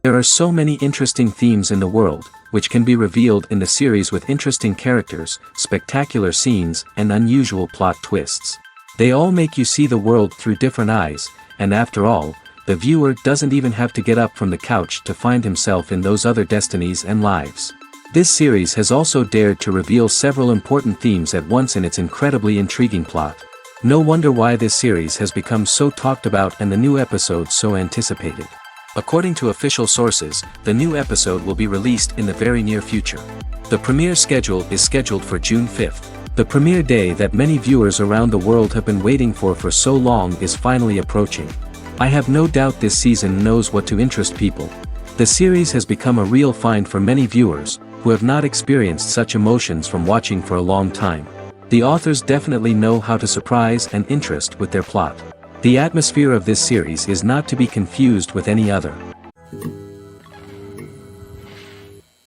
There are so many interesting themes in the world, which can be revealed in the series with interesting characters, spectacular scenes, and unusual plot twists. They all make you see the world through different eyes, and after all, the viewer doesn't even have to get up from the couch to find himself in those other destinies and lives. This series has also dared to reveal several important themes at once in its incredibly intriguing plot. No wonder why this series has become so talked about and the new episodes so anticipated. According to official sources, the new episode will be released in the very near future. The premiere schedule is scheduled for June 5th. The premiere day that many viewers around the world have been waiting for so long is finally approaching. I have no doubt this season knows what to interest people. The series has become a real find for many viewers, who have not experienced such emotions from watching for a long time. The authors definitely know how to surprise and interest with their plot. The atmosphere of this series is not to be confused with any other.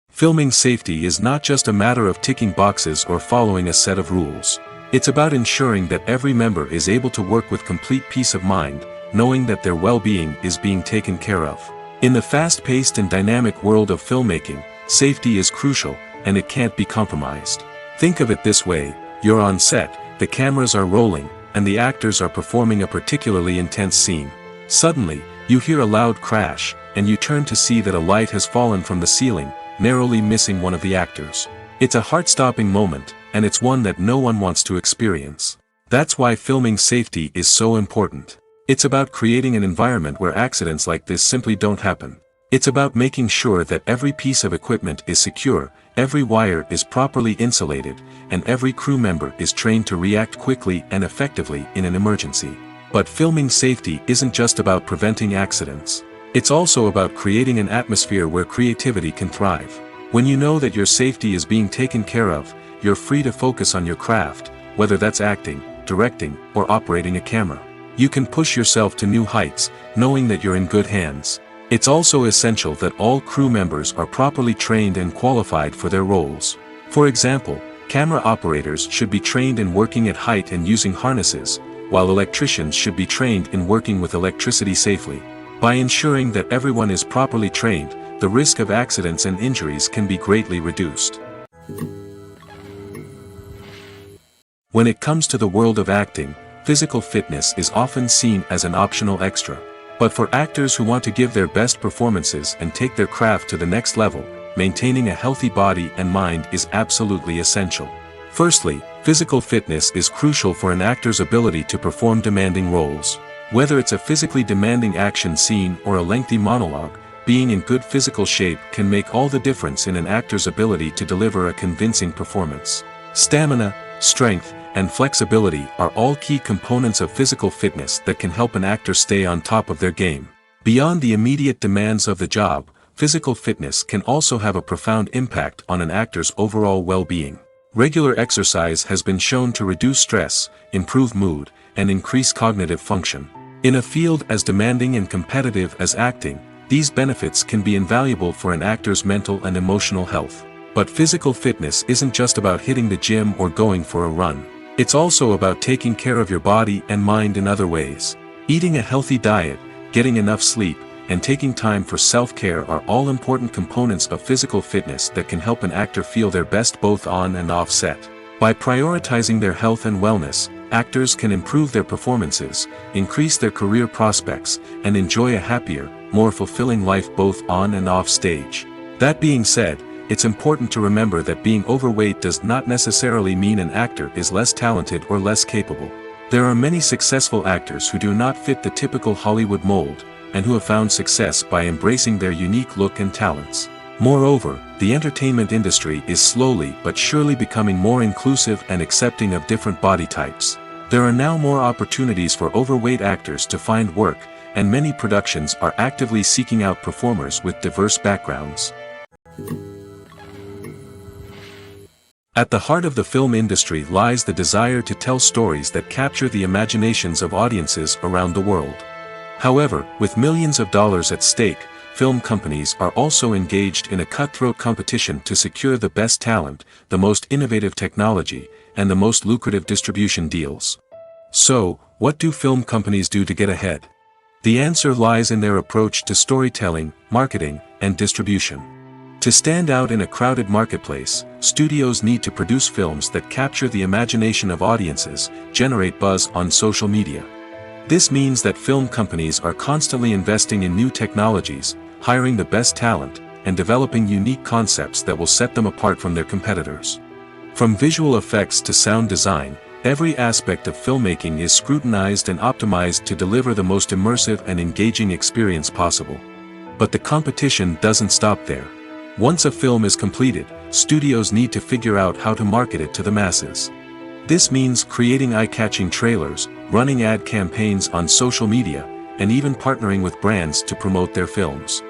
Filming safety is not just a matter of ticking boxes or following a set of rules. It's about ensuring that every member is able to work with complete peace of mind, knowing that their well-being is being taken care of. In the fast-paced and dynamic world of filmmaking, safety is crucial, and it can't be compromised. Think of it this way: you're on set, the cameras are rolling, and the actors are performing a particularly intense scene. Suddenly, you hear a loud crash, and you turn to see that a light has fallen from the ceiling, narrowly missing one of the actors. It's a heart-stopping moment, and it's one that no one wants to experience. That's why filming safety is so important. It's about creating an environment where accidents like this simply don't happen. It's about making sure that every piece of equipment is secure, every wire is properly insulated, and every crew member is trained to react quickly and effectively in an emergency. But filming safety isn't just about preventing accidents. It's also about creating an atmosphere where creativity can thrive. When you know that your safety is being taken care of, you're free to focus on your craft, whether that's acting, directing, or operating a camera. You can push yourself to new heights, knowing that you're in good hands. It's also essential that all crew members are properly trained and qualified for their roles. For example, camera operators should be trained in working at height and using harnesses, while electricians should be trained in working with electricity safely. By ensuring that everyone is properly trained, the risk of accidents and injuries can be greatly reduced. When it comes to the world of acting, physical fitness is often seen as an optional extra. But for actors who want to give their best performances and take their craft to the next level, maintaining a healthy body and mind is absolutely essential. Firstly, physical fitness is crucial for an actor's ability to perform demanding roles. Whether it's a physically demanding action scene or a lengthy monologue, being in good physical shape can make all the difference in an actor's ability to deliver a convincing performance. Stamina, strength, and flexibility are all key components of physical fitness that can help an actor stay on top of their game. Beyond the immediate demands of the job, physical fitness can also have a profound impact on an actor's overall well-being. Regular exercise has been shown to reduce stress, improve mood, and increase cognitive function. In a field as demanding and competitive as acting, these benefits can be invaluable for an actor's mental and emotional health. But physical fitness isn't just about hitting the gym or going for a run. It's also about taking care of your body and mind in other ways. Eating a healthy diet, getting enough sleep, and taking time for self-care are all important components of physical fitness that can help an actor feel their best both on and off set. By prioritizing their health and wellness, actors can improve their performances, increase their career prospects, and enjoy a happier, more fulfilling life both on and off stage. That being said, it's important to remember that being overweight does not necessarily mean an actor is less talented or less capable. There are many successful actors who do not fit the typical Hollywood mold, and who have found success by embracing their unique look and talents. Moreover, the entertainment industry is slowly but surely becoming more inclusive and accepting of different body types. There are now more opportunities for overweight actors to find work, and many productions are actively seeking out performers with diverse backgrounds. At the heart of the film industry lies the desire to tell stories that capture the imaginations of audiences around the world. However, with millions of dollars at stake, film companies are also engaged in a cutthroat competition to secure the best talent, the most innovative technology, and the most lucrative distribution deals. So, what do film companies do to get ahead? The answer lies in their approach to storytelling, marketing, and distribution. To stand out in a crowded marketplace, studios need to produce films that capture the imagination of audiences, generate buzz on social media. This means that film companies are constantly investing in new technologies, hiring the best talent, and developing unique concepts that will set them apart from their competitors. From visual effects to sound design, every aspect of filmmaking is scrutinized and optimized to deliver the most immersive and engaging experience possible. But the competition doesn't stop there. Once a film is completed, studios need to figure out how to market it to the masses. This means creating eye-catching trailers, running ad campaigns on social media, and even partnering with brands to promote their films.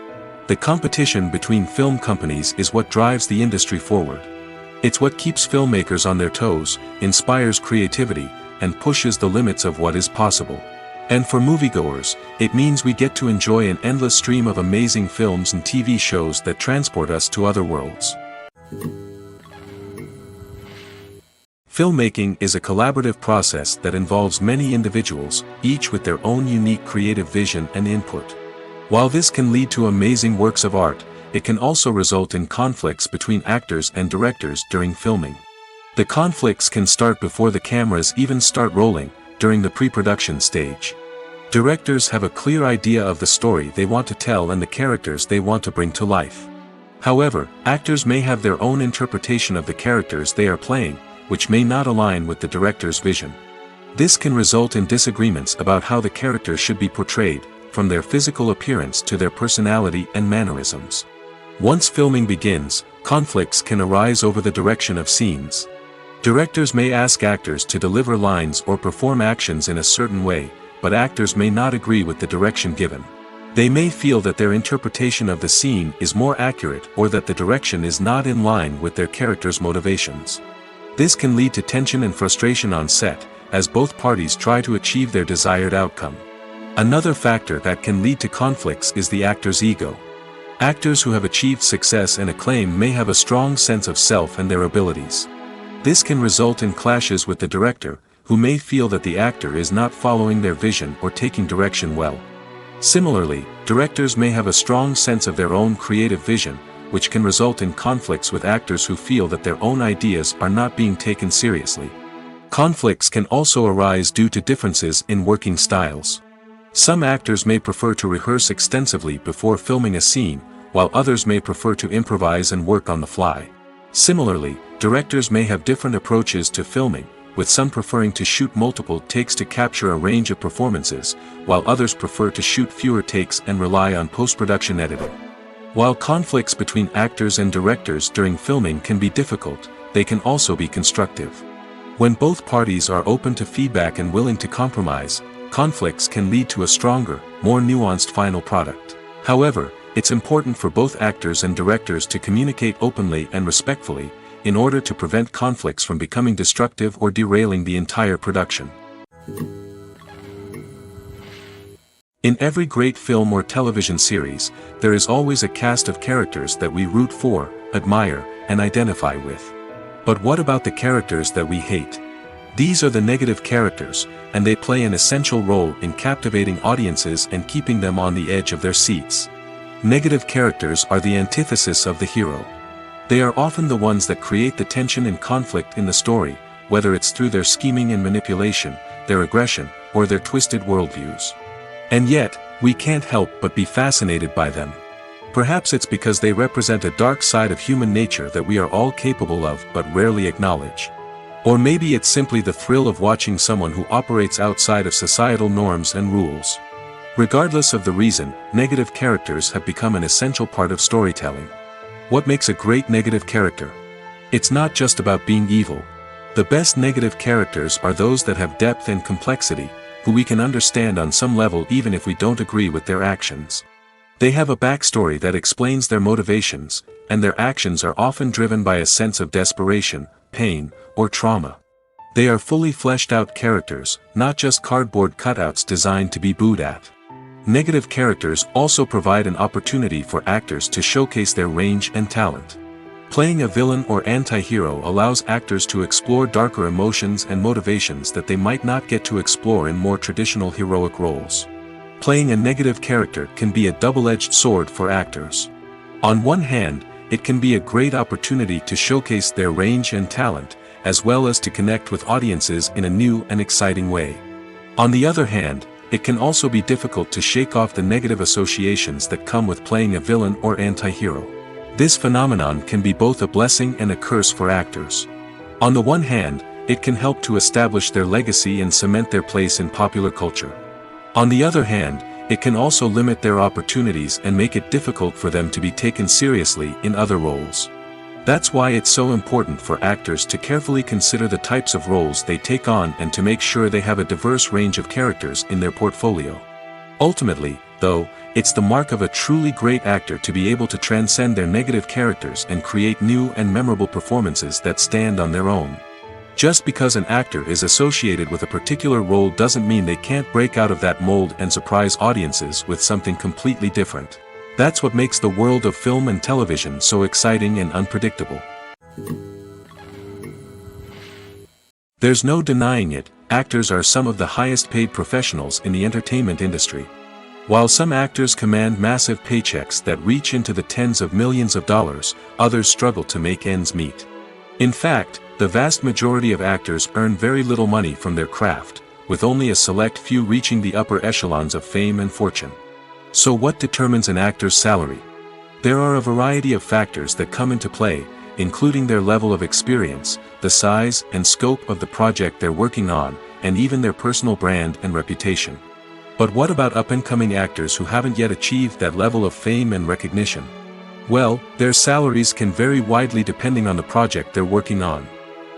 The competition between film companies is what drives the industry forward. It's what keeps filmmakers on their toes, inspires creativity, and pushes the limits of what is possible. And for moviegoers, it means we get to enjoy an endless stream of amazing films and TV shows that transport us to other worlds. Filmmaking is a collaborative process that involves many individuals, each with their own unique creative vision and input. While this can lead to amazing works of art, it can also result in conflicts between actors and directors during filming. The conflicts can start before the cameras even start rolling, during the pre-production stage. Directors have a clear idea of the story they want to tell and the characters they want to bring to life. However, actors may have their own interpretation of the characters they are playing, which may not align with the director's vision. This can result in disagreements about how the characters should be portrayed, from their physical appearance to their personality and mannerisms. Once filming begins, conflicts can arise over the direction of scenes. Directors may ask actors to deliver lines or perform actions in a certain way, but actors may not agree with the direction given. They may feel that their interpretation of the scene is more accurate or that the direction is not in line with their character's motivations. This can lead to tension and frustration on set, as both parties try to achieve their desired outcome. Another factor that can lead to conflicts is the actor's ego. Actors who have achieved success and acclaim may have a strong sense of self and their abilities. This can result in clashes with the director, who may feel that the actor is not following their vision or taking direction well. Similarly, directors may have a strong sense of their own creative vision, which can result in conflicts with actors who feel that their own ideas are not being taken seriously. Conflicts can also arise due to differences in working styles. Some actors may prefer to rehearse extensively before filming a scene, while others may prefer to improvise and work on the fly. Similarly, directors may have different approaches to filming, with some preferring to shoot multiple takes to capture a range of performances, while others prefer to shoot fewer takes and rely on post-production editing. While conflicts between actors and directors during filming can be difficult, they can also be constructive. When both parties are open to feedback and willing to compromise, conflicts can lead to a stronger, more nuanced final product. However, it's important for both actors and directors to communicate openly and respectfully, in order to prevent conflicts from becoming destructive or derailing the entire production. In every great film or television series, there is always a cast of characters that we root for, admire, and identify with. But what about the characters that we hate? These are the negative characters, and they play an essential role in captivating audiences and keeping them on the edge of their seats. Negative characters are the antithesis of the hero. They are often the ones that create the tension and conflict in the story, whether it's through their scheming and manipulation, their aggression, or their twisted worldviews. And yet, we can't help but be fascinated by them. Perhaps it's because they represent a dark side of human nature that we are all capable of but rarely acknowledge. Or maybe it's simply the thrill of watching someone who operates outside of societal norms and rules. Regardless of the reason, negative characters have become an essential part of storytelling. What makes a great negative character? It's not just about being evil. The best negative characters are those that have depth and complexity, who we can understand on some level even if we don't agree with their actions. They have a backstory that explains their motivations, and their actions are often driven by a sense of desperation, pain, or trauma. They are fully fleshed out characters, not just cardboard cutouts designed to be booed at. Negative characters also provide an opportunity for actors to showcase their range and talent. Playing a villain or anti-hero allows actors to explore darker emotions and motivations that they might not get to explore in more traditional heroic roles. Playing a negative character can be a double-edged sword for actors. On one hand, it can be a great opportunity to showcase their range and talent, as well as to connect with audiences in a new and exciting way. On the other hand, it can also be difficult to shake off the negative associations that come with playing a villain or anti-hero. This phenomenon can be both a blessing and a curse for actors. On the one hand, it can help to establish their legacy and cement their place in popular culture. On the other hand, it can also limit their opportunities and make it difficult for them to be taken seriously in other roles. That's why it's so important for actors to carefully consider the types of roles they take on and to make sure they have a diverse range of characters in their portfolio. Ultimately, though, it's the mark of a truly great actor to be able to transcend their negative characters and create new and memorable performances that stand on their own. Just because an actor is associated with a particular role doesn't mean they can't break out of that mold and surprise audiences with something completely different. That's what makes the world of film and television so exciting and unpredictable. There's no denying it, actors are some of the highest paid professionals in the entertainment industry. While some actors command massive paychecks that reach into the tens of millions of dollars, others struggle to make ends meet. In fact, the vast majority of actors earn very little money from their craft, with only a select few reaching the upper echelons of fame and fortune. So what determines an actor's salary? There are a variety of factors that come into play, including their level of experience, the size and scope of the project they're working on, and even their personal brand and reputation. But what about up-and-coming actors who haven't yet achieved that level of fame and recognition? Well, their salaries can vary widely depending on the project they're working on.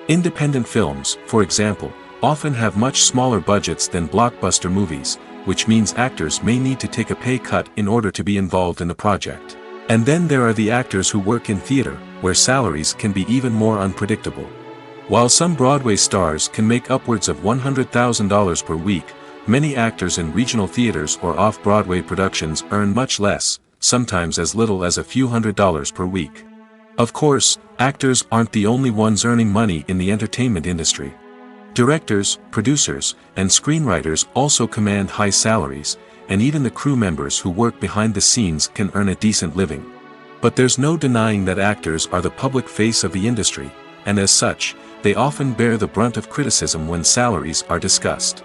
Independent films, for example, often have much smaller budgets than blockbuster movies, which means actors may need to take a pay cut in order to be involved in the project. And then there are the actors who work in theater, where salaries can be even more unpredictable. While some Broadway stars can make upwards of $100,000 per week, many actors in regional theaters or off-Broadway productions earn much less, sometimes as little as a few $100s per week. Of course, actors aren't the only ones earning money in the entertainment industry. Directors, producers, and screenwriters also command high salaries, and even the crew members who work behind the scenes can earn a decent living. But there's no denying that actors are the public face of the industry, and as such, they often bear the brunt of criticism when salaries are discussed.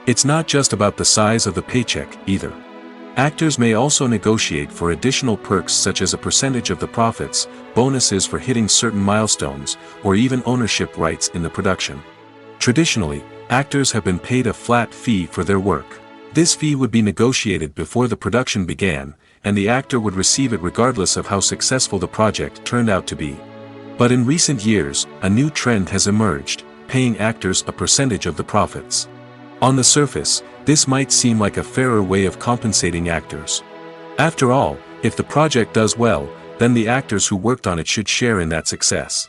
It's not just about the size of the paycheck, either. Actors may also negotiate for additional perks such as a percentage of the profits, bonuses for hitting certain milestones, or even ownership rights in the production. Traditionally, actors have been paid a flat fee for their work. This fee would be negotiated before the production began, and the actor would receive it regardless of how successful the project turned out to be. But in recent years, a new trend has emerged, paying actors a percentage of the profits. On the surface, this might seem like a fairer way of compensating actors. After all, if the project does well, then the actors who worked on it should share in that success.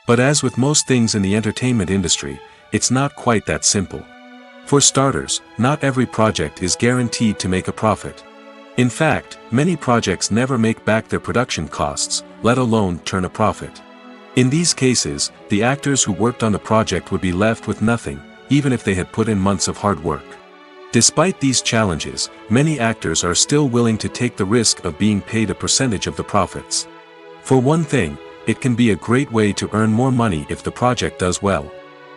But as with most things in the entertainment industry, it's not quite that simple. For starters, not every project is guaranteed to make a profit. In fact, many projects never make back their production costs, let alone turn a profit. In these cases, the actors who worked on the project would be left with nothing, even if they had put in months of hard work. Despite these challenges, many actors are still willing to take the risk of being paid a percentage of the profits. For one thing, it can be a great way to earn more money if the project does well.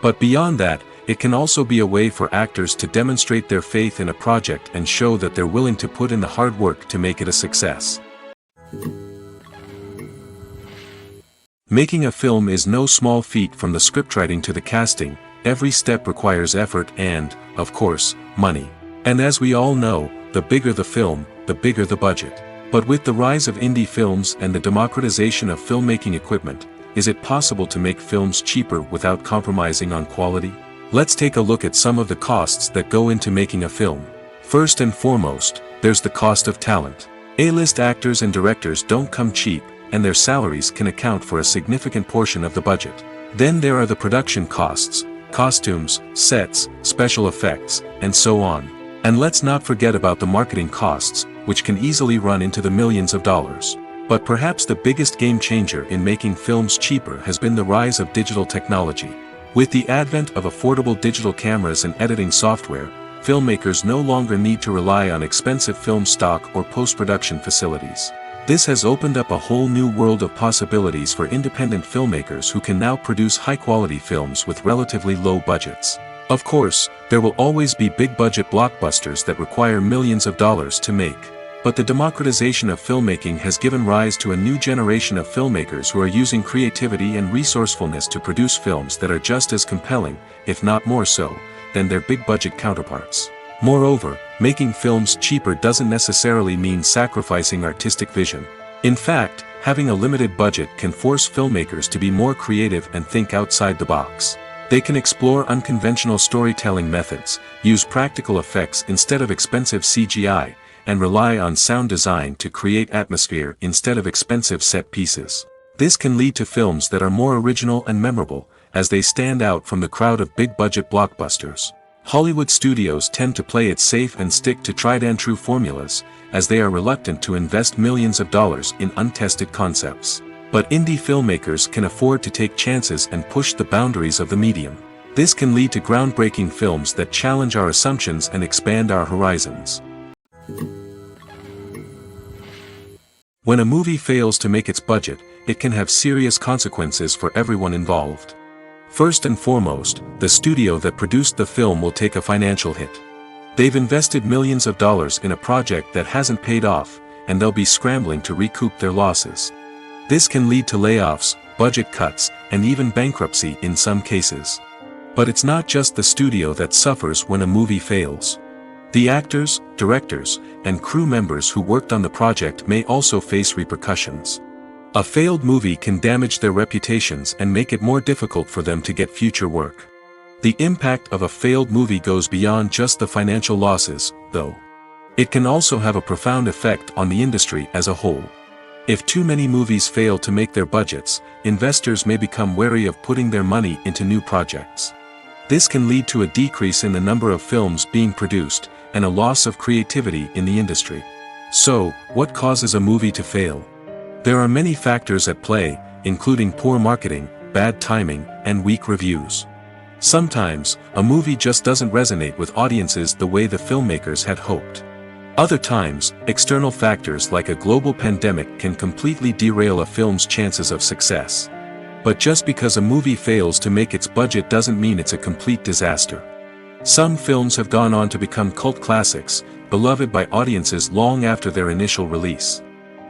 But beyond that, it can also be a way for actors to demonstrate their faith in a project and show that they're willing to put in the hard work to make it a success. Making a film is no small feat. From the scriptwriting to the casting, every step requires effort and, of course, money. And as we all know, the bigger the film, the bigger the budget. But with the rise of indie films and the democratization of filmmaking equipment, is it possible to make films cheaper without compromising on quality? Let's take a look at some of the costs that go into making a film. First and foremost, there's the cost of talent. A-list actors and directors don't come cheap, and their salaries can account for a significant portion of the budget. Then there are the production costs, costumes, sets, special effects, and so on. And let's not forget about the marketing costs, which can easily run into the millions of dollars. But perhaps the biggest game changer in making films cheaper has been the rise of digital technology. With the advent of affordable digital cameras and editing software, filmmakers no longer need to rely on expensive film stock or post-production facilities. This has opened up a whole new world of possibilities for independent filmmakers who can now produce high-quality films with relatively low budgets. Of course, there will always be big-budget blockbusters that require millions of dollars to make. But the democratization of filmmaking has given rise to a new generation of filmmakers who are using creativity and resourcefulness to produce films that are just as compelling, if not more so, than their big-budget counterparts. Moreover, making films cheaper doesn't necessarily mean sacrificing artistic vision. In fact, having a limited budget can force filmmakers to be more creative and think outside the box. They can explore unconventional storytelling methods, use practical effects instead of expensive CGI, and rely on sound design to create atmosphere instead of expensive set pieces. This can lead to films that are more original and memorable, as they stand out from the crowd of big-budget blockbusters. Hollywood studios tend to play it safe and stick to tried-and-true formulas, as they are reluctant to invest millions of dollars in untested concepts. But indie filmmakers can afford to take chances and push the boundaries of the medium. This can lead to groundbreaking films that challenge our assumptions and expand our horizons. When a movie fails to make its budget, it can have serious consequences for everyone involved. First and foremost, the studio that produced the film will take a financial hit. They've invested millions of dollars in a project that hasn't paid off, and they'll be scrambling to recoup their losses. This can lead to layoffs, budget cuts, and even bankruptcy in some cases. But it's not just the studio that suffers when a movie fails. The actors, directors, and crew members who worked on the project may also face repercussions. A failed movie can damage their reputations and make it more difficult for them to get future work. The impact of a failed movie goes beyond just the financial losses, though. It can also have a profound effect on the industry as a whole. If too many movies fail to make their budgets, investors may become wary of putting their money into new projects. This can lead to a decrease in the number of films being produced, and a loss of creativity in the industry. So, what causes a movie to fail? There are many factors at play, including poor marketing, bad timing, and weak reviews. Sometimes, a movie just doesn't resonate with audiences the way the filmmakers had hoped. Other times, external factors like a global pandemic can completely derail a film's chances of success. But just because a movie fails to make its budget doesn't mean it's a complete disaster. Some films have gone on to become cult classics, beloved by audiences long after their initial release.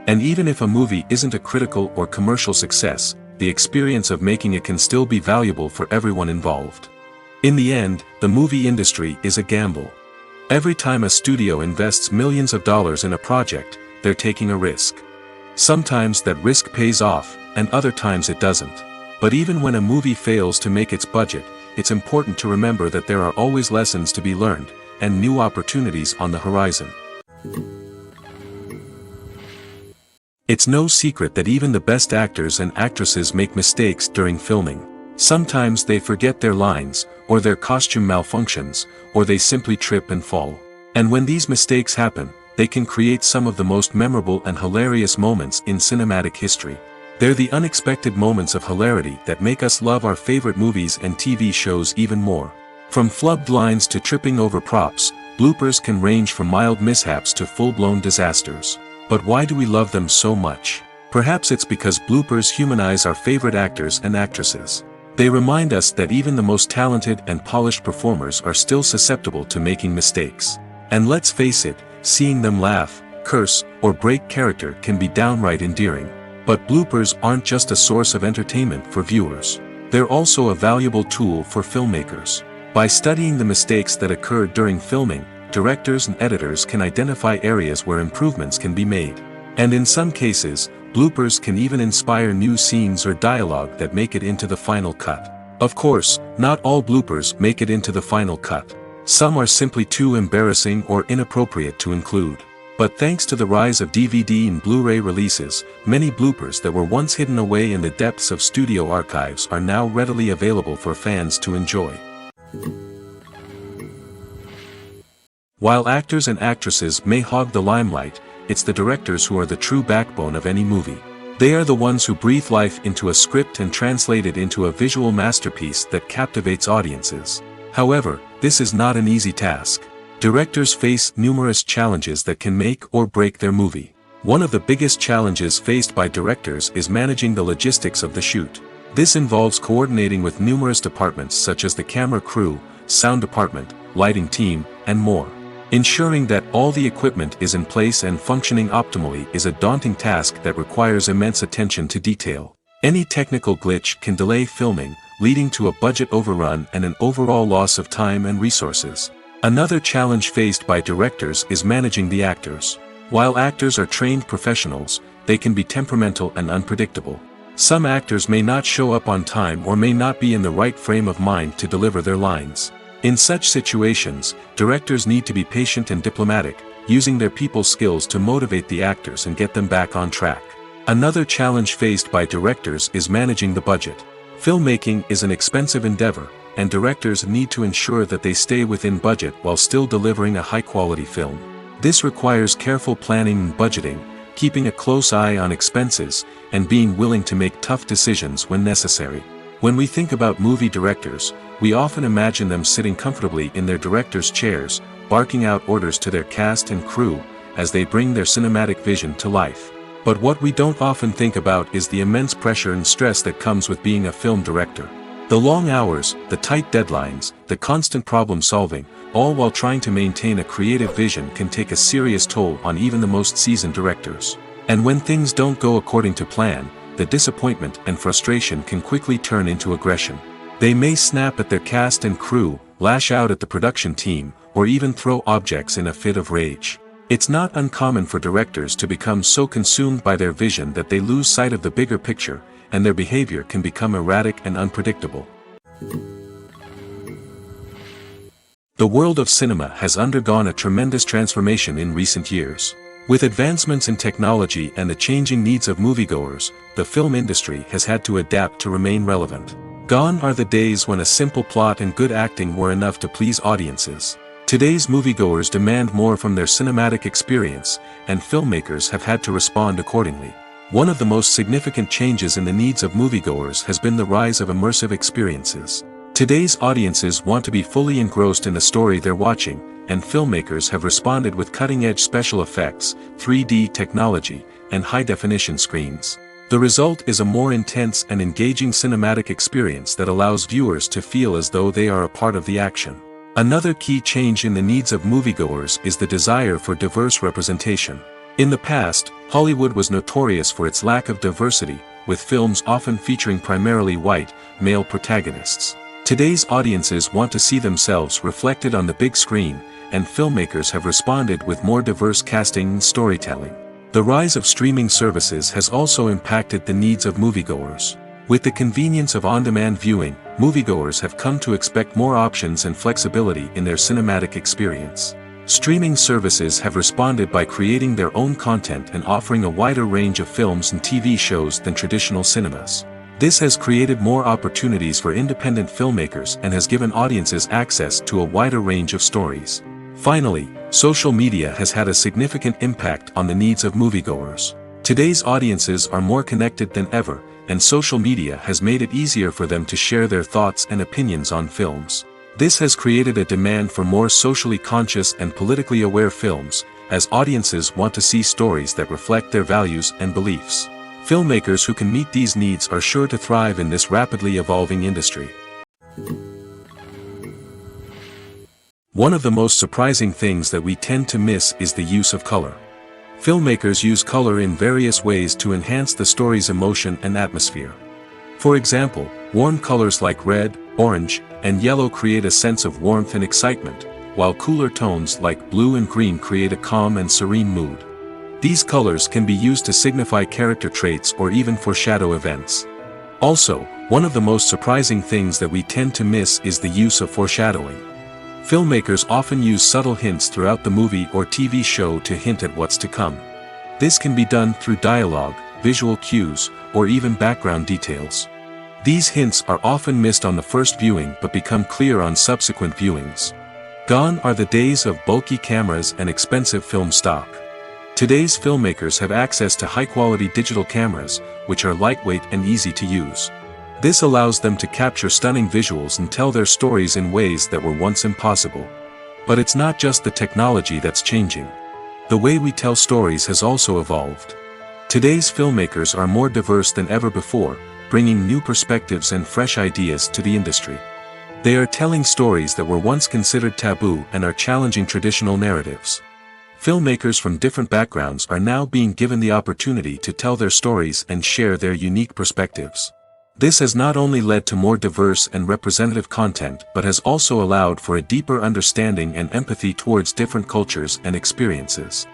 And even if a movie isn't a critical or commercial success, the experience of making it can still be valuable for everyone involved. In the end, the movie industry is a gamble. Every time a studio invests millions of dollars in a project, they're taking a risk. Sometimes that risk pays off, and other times it doesn't. But even when a movie fails to make its budget, it's important to remember that there are always lessons to be learned, and new opportunities on the horizon. It's no secret that even the best actors and actresses make mistakes during filming. Sometimes they forget their lines, or their costume malfunctions, or they simply trip and fall. And when these mistakes happen, they can create some of the most memorable and hilarious moments in cinematic history. They're the unexpected moments of hilarity that make us love our favorite movies and TV shows even more. From flubbed lines to tripping over props, bloopers can range from mild mishaps to full-blown disasters. But why do we love them so much? Perhaps it's because bloopers humanize our favorite actors and actresses. They remind us that even the most talented and polished performers are still susceptible to making mistakes. And let's face it, seeing them laugh, curse, or break character can be downright endearing. But bloopers aren't just a source of entertainment for viewers. They're also a valuable tool for filmmakers. By studying the mistakes that occurred during filming, directors and editors can identify areas where improvements can be made. And in some cases, bloopers can even inspire new scenes or dialogue that make it into the final cut. Of course, not all bloopers make it into the final cut. Some are simply too embarrassing or inappropriate to include. But thanks to the rise of DVD and Blu-ray releases, many bloopers that were once hidden away in the depths of studio archives are now readily available for fans to enjoy. While actors and actresses may hog the limelight, it's the directors who are the true backbone of any movie. They are the ones who breathe life into a script and translate it into a visual masterpiece that captivates audiences. However, this is not an easy task. Directors face numerous challenges that can make or break their movie. One of the biggest challenges faced by directors is managing the logistics of the shoot. This involves coordinating with numerous departments such as the camera crew, sound department, lighting team, and more. Ensuring that all the equipment is in place and functioning optimally is a daunting task that requires immense attention to detail. Any technical glitch can delay filming, leading to a budget overrun and an overall loss of time and resources. Another challenge faced by directors is managing the actors. While actors are trained professionals, they can be temperamental and unpredictable. Some actors may not show up on time or may not be in the right frame of mind to deliver their lines. In such situations, directors need to be patient and diplomatic, using their people skills to motivate the actors and get them back on track. Another challenge faced by directors is managing the budget. Filmmaking is an expensive endeavor, and directors need to ensure that they stay within budget while still delivering a high-quality film. This requires careful planning and budgeting, keeping a close eye on expenses, and being willing to make tough decisions when necessary. When we think about movie directors, we often imagine them sitting comfortably in their director's chairs, barking out orders to their cast and crew, as they bring their cinematic vision to life. But what we don't often think about is the immense pressure and stress that comes with being a film director. The long hours, the tight deadlines, the constant problem solving, all while trying to maintain a creative vision can take a serious toll on even the most seasoned directors. And when things don't go according to plan, the disappointment and frustration can quickly turn into aggression. They may snap at their cast and crew, lash out at the production team, or even throw objects in a fit of rage. It's not uncommon for directors to become so consumed by their vision that they lose sight of the bigger picture, and their behavior can become erratic and unpredictable. The world of cinema has undergone a tremendous transformation in recent years. With advancements in technology and the changing needs of moviegoers, the film industry has had to adapt to remain relevant. Gone are the days when a simple plot and good acting were enough to please audiences. Today's moviegoers demand more from their cinematic experience, and filmmakers have had to respond accordingly. One of the most significant changes in the needs of moviegoers has been the rise of immersive experiences. Today's audiences want to be fully engrossed in the story they're watching, and filmmakers have responded with cutting-edge special effects, 3D technology, and high-definition screens. The result is a more intense and engaging cinematic experience that allows viewers to feel as though they are a part of the action. Another key change in the needs of moviegoers is the desire for diverse representation. In the past, Hollywood was notorious for its lack of diversity, with films often featuring primarily white, male protagonists. Today's audiences want to see themselves reflected on the big screen, and filmmakers have responded with more diverse casting and storytelling. The rise of streaming services has also impacted the needs of moviegoers. With the convenience of on-demand viewing, moviegoers have come to expect more options and flexibility in their cinematic experience. Streaming services have responded by creating their own content and offering a wider range of films and TV shows than traditional cinemas. This has created more opportunities for independent filmmakers and has given audiences access to a wider range of stories. Finally, social media has had a significant impact on the needs of moviegoers. Today's audiences are more connected than ever, and social media has made it easier for them to share their thoughts and opinions on films. This has created a demand for more socially conscious and politically aware films, as audiences want to see stories that reflect their values and beliefs. Filmmakers who can meet these needs are sure to thrive in this rapidly evolving industry. One of the most surprising things that we tend to miss is the use of color. Filmmakers use color in various ways to enhance the story's emotion and atmosphere. For example, warm colors like red, orange, and yellow create a sense of warmth and excitement, while cooler tones like blue and green create a calm and serene mood. These colors can be used to signify character traits or even foreshadow events. Also, one of the most surprising things that we tend to miss is the use of foreshadowing. Filmmakers often use subtle hints throughout the movie or TV show to hint at what's to come. This can be done through dialogue, visual cues, or even background details. These hints are often missed on the first viewing but become clear on subsequent viewings. Gone are the days of bulky cameras and expensive film stock. Today's filmmakers have access to high-quality digital cameras, which are lightweight and easy to use. This allows them to capture stunning visuals and tell their stories in ways that were once impossible. But it's not just the technology that's changing. The way we tell stories has also evolved. Today's filmmakers are more diverse than ever before, bringing new perspectives and fresh ideas to the industry. They are telling stories that were once considered taboo and are challenging traditional narratives. Filmmakers from different backgrounds are now being given the opportunity to tell their stories and share their unique perspectives. This has not only led to more diverse and representative content but has also allowed for a deeper understanding and empathy towards different cultures and experiences.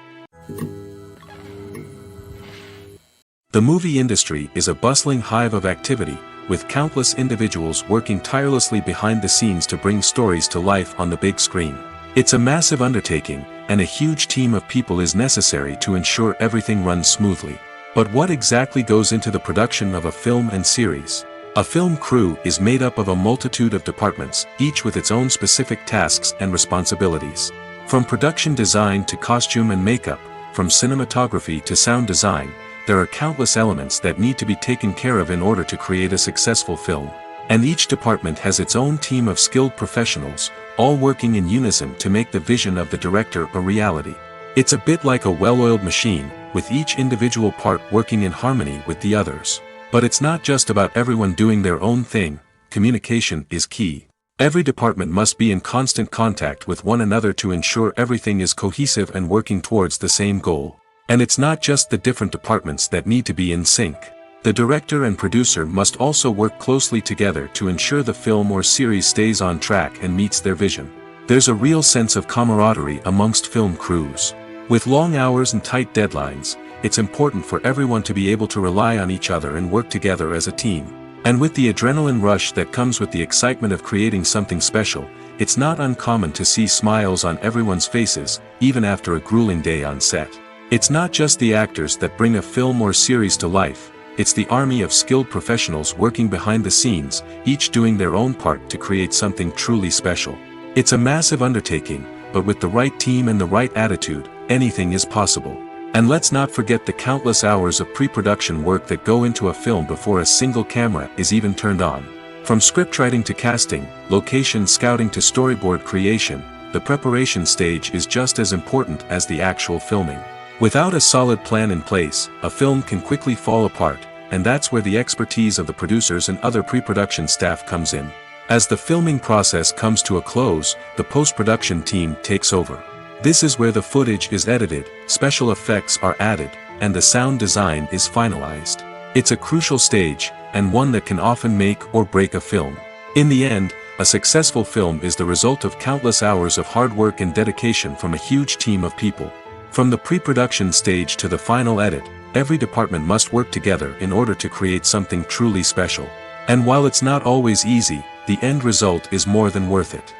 The movie industry is a bustling hive of activity, with countless individuals working tirelessly behind the scenes to bring stories to life on the big screen. It's a massive undertaking, and a huge team of people is necessary to ensure everything runs smoothly. But what exactly goes into the production of a film and series? A film crew is made up of a multitude of departments, each with its own specific tasks and responsibilities. From production design to costume and makeup, from cinematography to sound design, there are countless elements that need to be taken care of in order to create a successful film. And each department has its own team of skilled professionals, all working in unison to make the vision of the director a reality. It's a bit like a well-oiled machine, with each individual part working in harmony with the others. But it's not just about everyone doing their own thing. Communication is key. Every department must be in constant contact with one another to ensure everything is cohesive and working towards the same goal. And it's not just the different departments that need to be in sync. The director and producer must also work closely together to ensure the film or series stays on track and meets their vision. There's a real sense of camaraderie amongst film crews. With long hours and tight deadlines, it's important for everyone to be able to rely on each other and work together as a team. And with the adrenaline rush that comes with the excitement of creating something special, it's not uncommon to see smiles on everyone's faces, even after a grueling day on set. It's not just the actors that bring a film or series to life, it's the army of skilled professionals working behind the scenes, each doing their own part to create something truly special. It's a massive undertaking, but with the right team and the right attitude, anything is possible. And let's not forget the countless hours of pre-production work that go into a film before a single camera is even turned on. From scriptwriting to casting, location scouting to storyboard creation, the preparation stage is just as important as the actual filming. Without a solid plan in place, a film can quickly fall apart, and that's where the expertise of the producers and other pre-production staff comes in. As the filming process comes to a close, the post-production team takes over. This is where the footage is edited, special effects are added, and the sound design is finalized. It's a crucial stage, and one that can often make or break a film. In the end, a successful film is the result of countless hours of hard work and dedication from a huge team of people. From the pre-production stage to the final edit, every department must work together in order to create something truly special. And while it's not always easy, the end result is more than worth it.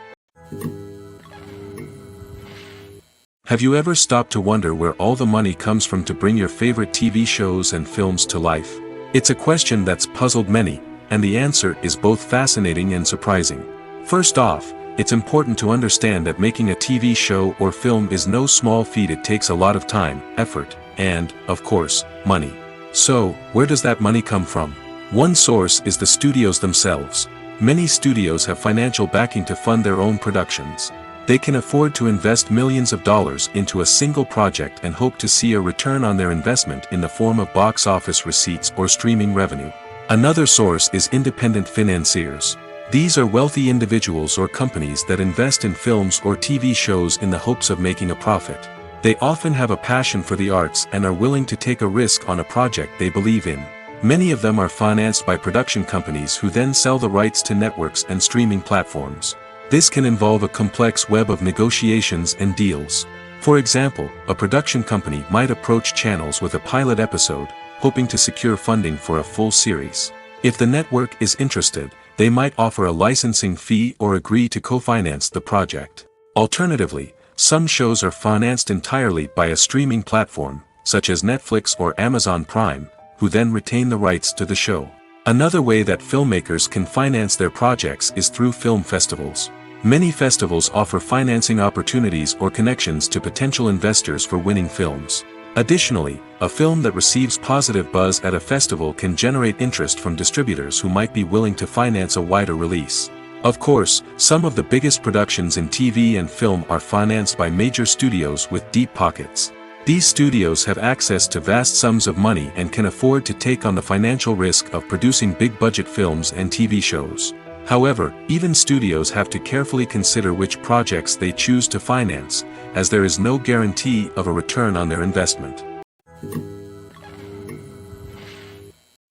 Have you ever stopped to wonder where all the money comes from to bring your favorite TV shows and films to life? It's a question that's puzzled many, and the answer is both fascinating and surprising. First off, it's important to understand that making a TV show or film is no small feat. It takes a lot of time, effort, and, of course, money. So, where does that money come from? One source is the studios themselves. Many studios have financial backing to fund their own productions. They can afford to invest millions of dollars into a single project and hope to see a return on their investment in the form of box office receipts or streaming revenue. Another source is independent financiers. These are wealthy individuals or companies that invest in films or TV shows in the hopes of making a profit. They often have a passion for the arts and are willing to take a risk on a project they believe in. Many of them are financed by production companies who then sell the rights to networks and streaming platforms. This can involve a complex web of negotiations and deals. For example, a production company might approach channels with a pilot episode, hoping to secure funding for a full series. If the network is interested, they might offer a licensing fee or agree to co-finance the project. Alternatively, some shows are financed entirely by a streaming platform, such as Netflix or Amazon Prime, who then retain the rights to the show. Another way that filmmakers can finance their projects is through film festivals. Many festivals offer financing opportunities or connections to potential investors for winning films. Additionally, a film that receives positive buzz at a festival can generate interest from distributors who might be willing to finance a wider release. Of course, some of the biggest productions in TV and film are financed by major studios with deep pockets. These studios have access to vast sums of money and can afford to take on the financial risk of producing big-budget films and TV shows. However, even studios have to carefully consider which projects they choose to finance, as there is no guarantee of a return on their investment.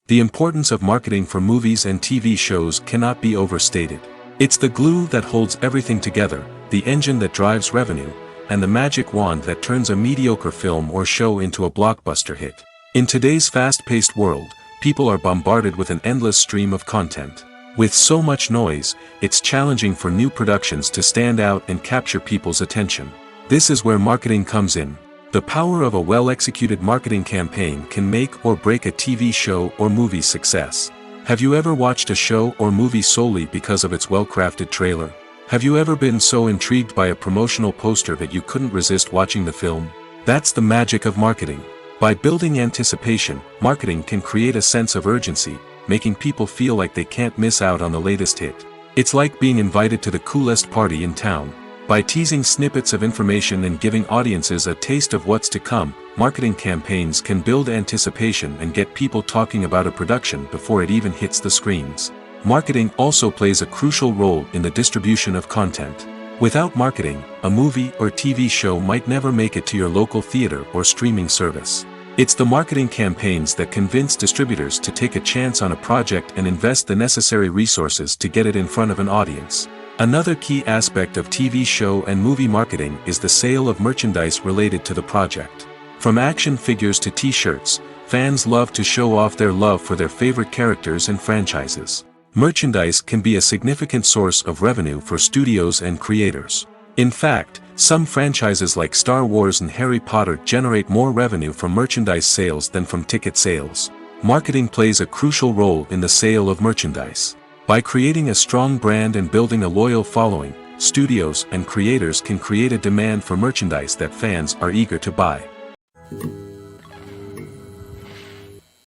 The importance of marketing for movies and TV shows cannot be overstated. It's the glue that holds everything together, the engine that drives revenue, and the magic wand that turns a mediocre film or show into a blockbuster hit. In today's fast-paced world, people are bombarded with an endless stream of content. With so much noise, it's challenging for new productions to stand out and capture people's attention. This is where marketing comes in. The power of a well-executed marketing campaign can make or break a TV show or movie's success. Have you ever watched a show or movie solely because of its well-crafted trailer? Have you ever been so intrigued by a promotional poster that you couldn't resist watching the film? That's the magic of marketing. By building anticipation, marketing can create a sense of urgency, making people feel like they can't miss out on the latest hit. It's like being invited to the coolest party in town. By teasing snippets of information and giving audiences a taste of what's to come, marketing campaigns can build anticipation and get people talking about a production before it even hits the screens. Marketing also plays a crucial role in the distribution of content. Without marketing, a movie or TV show might never make it to your local theater or streaming service. It's the marketing campaigns that convince distributors to take a chance on a project and invest the necessary resources to get it in front of an audience. Another key aspect of TV show and movie marketing is the sale of merchandise related to the project. From action figures to t-shirts, fans love to show off their love for their favorite characters and franchises. Merchandise can be a significant source of revenue for studios and creators. In fact, some franchises like Star Wars and Harry Potter generate more revenue from merchandise sales than from ticket sales. Marketing plays a crucial role in the sale of merchandise. By creating a strong brand and building a loyal following, studios and creators can create a demand for merchandise that fans are eager to buy.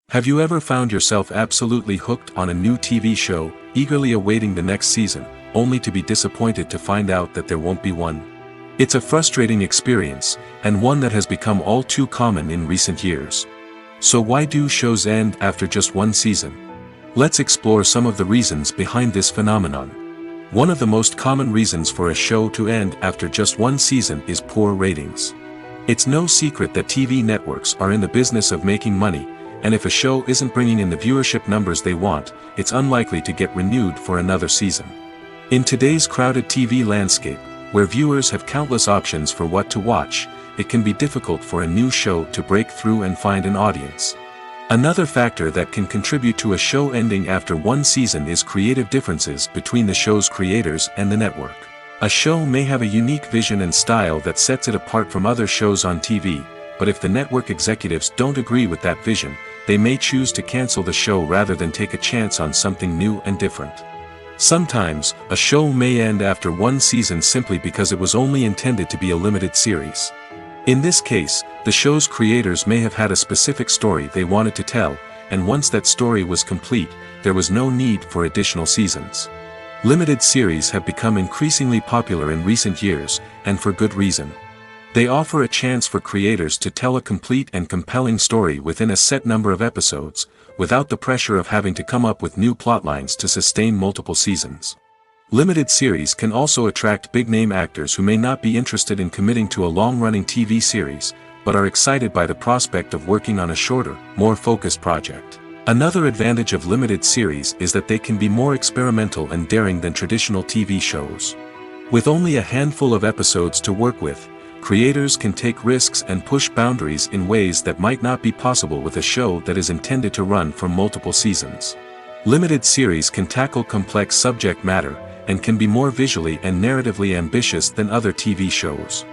Have you ever found yourself absolutely hooked on a new TV show, eagerly awaiting the next season, only to be disappointed to find out that there won't be one? It's a frustrating experience, and one that has become all too common in recent years. So why do shows end after just one season? Let's explore some of the reasons behind this phenomenon. One of the most common reasons for a show to end after just one season is poor ratings. It's no secret that TV networks are in the business of making money, and if a show isn't bringing in the viewership numbers they want, it's unlikely to get renewed for another season. In today's crowded TV landscape, where viewers have countless options for what to watch, it can be difficult for a new show to break through and find an audience. Another factor that can contribute to a show ending after one season is creative differences between the show's creators and the network. A show may have a unique vision and style that sets it apart from other shows on TV, but if the network executives don't agree with that vision, they may choose to cancel the show rather than take a chance on something new and different. Sometimes, a show may end after one season simply because it was only intended to be a limited series. In this case, the show's creators may have had a specific story they wanted to tell, and once that story was complete, there was no need for additional seasons. Limited series have become increasingly popular in recent years, and for good reason. They offer a chance for creators to tell a complete and compelling story within a set number of episodes, without the pressure of having to come up with new plotlines to sustain multiple seasons. Limited series can also attract big-name actors who may not be interested in committing to a long-running TV series, but are excited by the prospect of working on a shorter, more focused project. Another advantage of limited series is that they can be more experimental and daring than traditional TV shows. With only a handful of episodes to work with, creators can take risks and push boundaries in ways that might not be possible with a show that is intended to run for multiple seasons. Limited series can tackle complex subject matter, and can be more visually and narratively ambitious than other TV shows.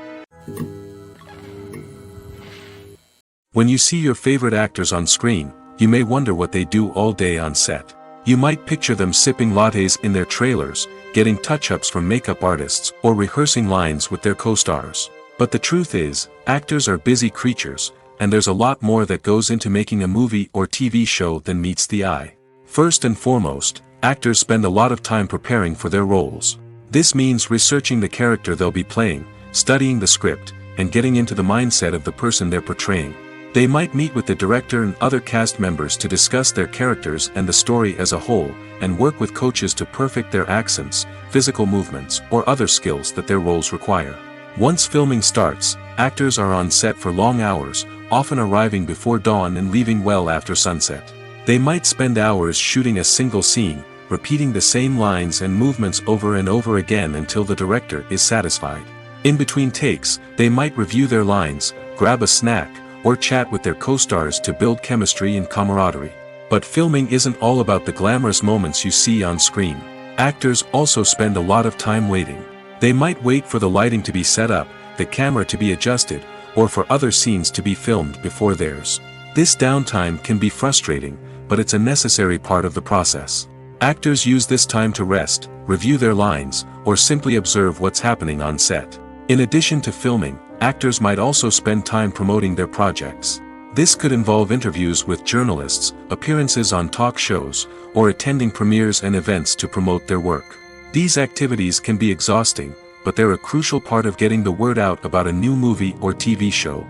When you see your favorite actors on screen, you may wonder what they do all day on set. You might picture them sipping lattes in their trailers, getting touch-ups from makeup artists, or rehearsing lines with their co-stars. But the truth is, actors are busy creatures, and there's a lot more that goes into making a movie or TV show than meets the eye. First and foremost, actors spend a lot of time preparing for their roles. This means researching the character they'll be playing, studying the script, and getting into the mindset of the person they're portraying. They might meet with the director and other cast members to discuss their characters and the story as a whole, and work with coaches to perfect their accents, physical movements, or other skills that their roles require. Once filming starts, actors are on set for long hours, often arriving before dawn and leaving well after sunset. They might spend hours shooting a single scene, repeating the same lines and movements over and over again until the director is satisfied. In between takes, they might review their lines, grab a snack, or chat with their co-stars to build chemistry and camaraderie. But filming isn't all about the glamorous moments you see on screen. Actors also spend a lot of time waiting. They might wait for the lighting to be set up, the camera to be adjusted, or for other scenes to be filmed before theirs. This downtime can be frustrating, but it's a necessary part of the process. Actors use this time to rest, review their lines, or simply observe what's happening on set. In addition to filming, actors might also spend time promoting their projects. This could involve interviews with journalists, appearances on talk shows, or attending premieres and events to promote their work. These activities can be exhausting, but they're a crucial part of getting the word out about a new movie or TV show.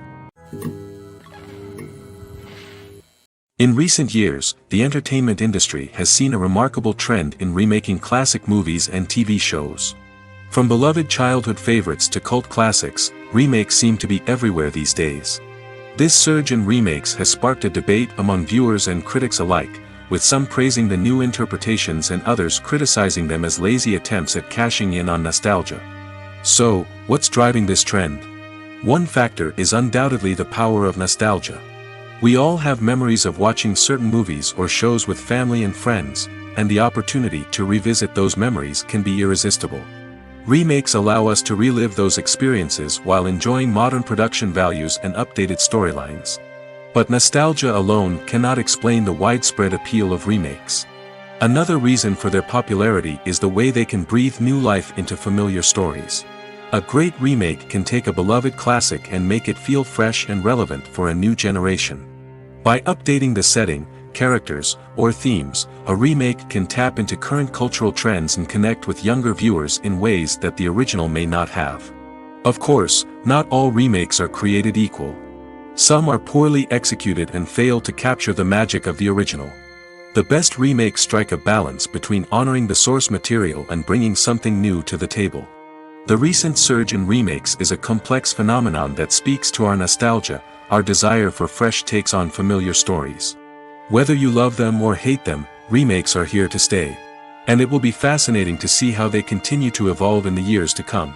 In recent years, the entertainment industry has seen a remarkable trend in remaking classic movies and TV shows. From beloved childhood favorites to cult classics, remakes seem to be everywhere these days. This surge in remakes has sparked a debate among viewers and critics alike, with some praising the new interpretations and others criticizing them as lazy attempts at cashing in on nostalgia. So, what's driving this trend? One factor is undoubtedly the power of nostalgia. We all have memories of watching certain movies or shows with family and friends, and the opportunity to revisit those memories can be irresistible. Remakes allow us to relive those experiences while enjoying modern production values and updated storylines. But nostalgia alone cannot explain the widespread appeal of remakes. Another reason for their popularity is the way they can breathe new life into familiar stories. A great remake can take a beloved classic and make it feel fresh and relevant for a new generation. By updating the setting, characters, or themes, a remake can tap into current cultural trends and connect with younger viewers in ways that the original may not have. Of course, not all remakes are created equal. Some are poorly executed and fail to capture the magic of the original. The best remakes strike a balance between honoring the source material and bringing something new to the table. The recent surge in remakes is a complex phenomenon that speaks to our nostalgia, our desire for fresh takes on familiar stories. Whether you love them or hate them, remakes are here to stay. And it will be fascinating to see how they continue to evolve in the years to come.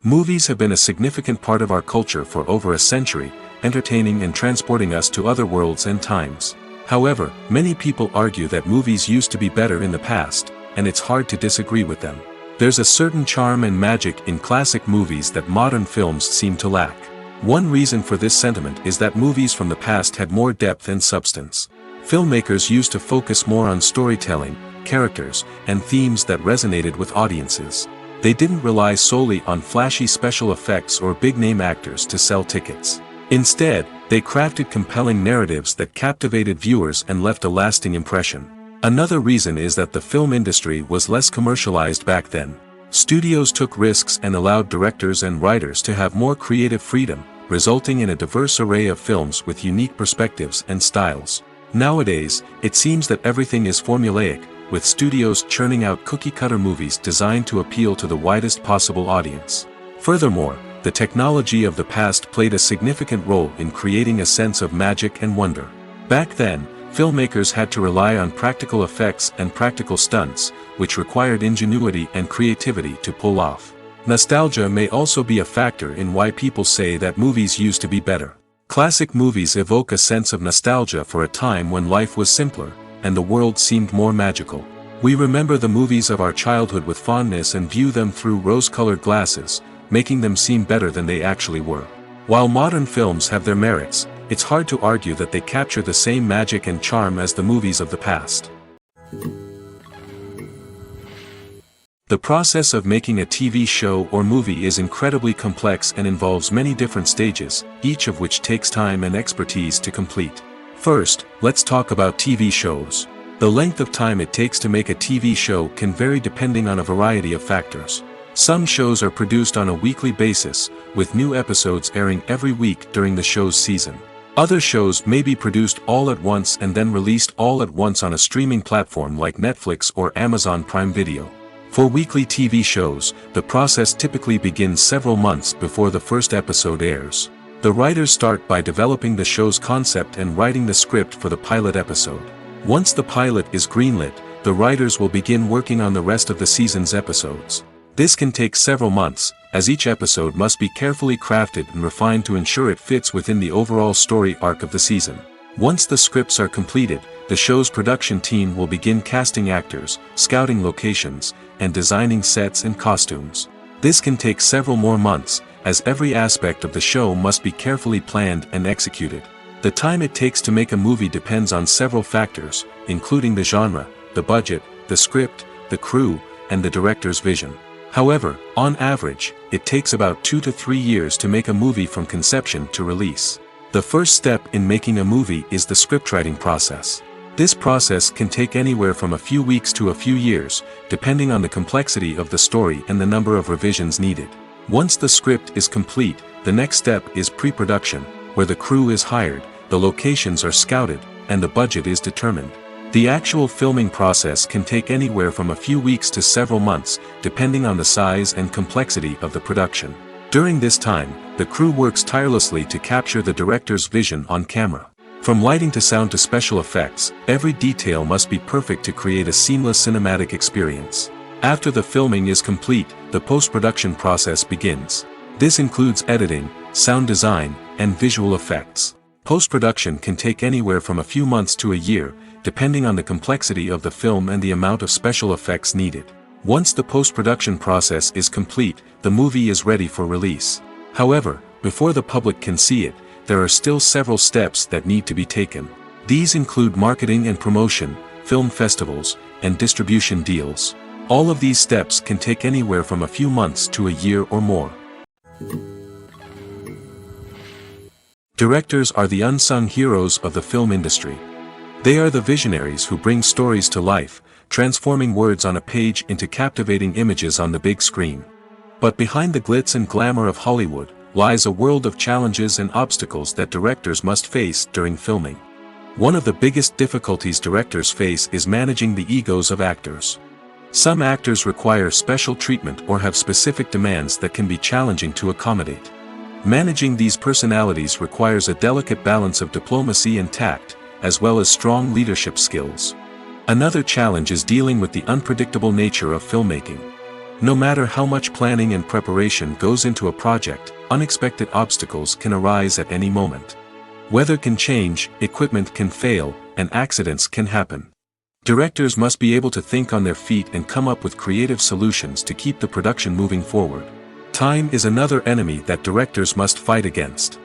Movies have been a significant part of our culture for over a century, entertaining and transporting us to other worlds and times. However, many people argue that movies used to be better in the past, and it's hard to disagree with them. There's a certain charm and magic in classic movies that modern films seem to lack. One reason for this sentiment is that movies from the past had more depth and substance. Filmmakers used to focus more on storytelling, characters, and themes that resonated with audiences. They didn't rely solely on flashy special effects or big-name actors to sell tickets. Instead, they crafted compelling narratives that captivated viewers and left a lasting impression. Another reason is that the film industry was less commercialized back then. Studios took risks and allowed directors and writers to have more creative freedom, resulting in a diverse array of films with unique perspectives and styles. Nowadays, it seems that everything is formulaic, with studios churning out cookie-cutter movies designed to appeal to the widest possible audience. Furthermore, the technology of the past played a significant role in creating a sense of magic and wonder. Back then, filmmakers had to rely on practical effects and practical stunts, which required ingenuity and creativity to pull off. Nostalgia may also be a factor in why people say that movies used to be better. Classic movies evoke a sense of nostalgia for a time when life was simpler, and the world seemed more magical. We remember the movies of our childhood with fondness and view them through rose-colored glasses, making them seem better than they actually were. While modern films have their merits, it's hard to argue that they capture the same magic and charm as the movies of the past. The process of making a TV show or movie is incredibly complex and involves many different stages, each of which takes time and expertise to complete. First, let's talk about TV shows. The length of time it takes to make a TV show can vary depending on a variety of factors. Some shows are produced on a weekly basis, with new episodes airing every week during the show's season. Other shows may be produced all at once and then released all at once on a streaming platform like Netflix or Amazon Prime Video. For weekly TV shows, the process typically begins several months before the first episode airs. The writers start by developing the show's concept and writing the script for the pilot episode. Once the pilot is greenlit, the writers will begin working on the rest of the season's episodes. This can take several months, as each episode must be carefully crafted and refined to ensure it fits within the overall story arc of the season. Once the scripts are completed, the show's production team will begin casting actors, scouting locations, and designing sets and costumes. This can take several more months, as every aspect of the show must be carefully planned and executed. The time it takes to make a movie depends on several factors, including the genre, the budget, the script, the crew, and the director's vision. However, on average, it takes about 2 to 3 years to make a movie from conception to release. The first step in making a movie is the scriptwriting process. This process can take anywhere from a few weeks to a few years, depending on the complexity of the story and the number of revisions needed. Once the script is complete, the next step is pre-production, where the crew is hired, the locations are scouted, and the budget is determined. The actual filming process can take anywhere from a few weeks to several months, depending on the size and complexity of the production. During this time, the crew works tirelessly to capture the director's vision on camera. From lighting to sound to special effects, every detail must be perfect to create a seamless cinematic experience. After the filming is complete, the post-production process begins. This includes editing, sound design, and visual effects. Post-production can take anywhere from a few months to a year, depending on the complexity of the film and the amount of special effects needed. Once the post-production process is complete, the movie is ready for release. However, before the public can see it, there are still several steps that need to be taken. These include marketing and promotion, film festivals, and distribution deals. All of these steps can take anywhere from a few months to a year or more. Directors are the unsung heroes of the film industry. They are the visionaries who bring stories to life, transforming words on a page into captivating images on the big screen. But behind the glitz and glamour of Hollywood, lies a world of challenges and obstacles that directors must face during filming. One of the biggest difficulties directors face is managing the egos of actors. Some actors require special treatment or have specific demands that can be challenging to accommodate. Managing these personalities requires a delicate balance of diplomacy and tact, as well as strong leadership skills. Another challenge is dealing with the unpredictable nature of filmmaking. No matter how much planning and preparation goes into a project, unexpected obstacles can arise at any moment. Weather can change, equipment can fail, and accidents can happen. Directors must be able to think on their feet and come up with creative solutions to keep the production moving forward. Time is another enemy that directors must fight against.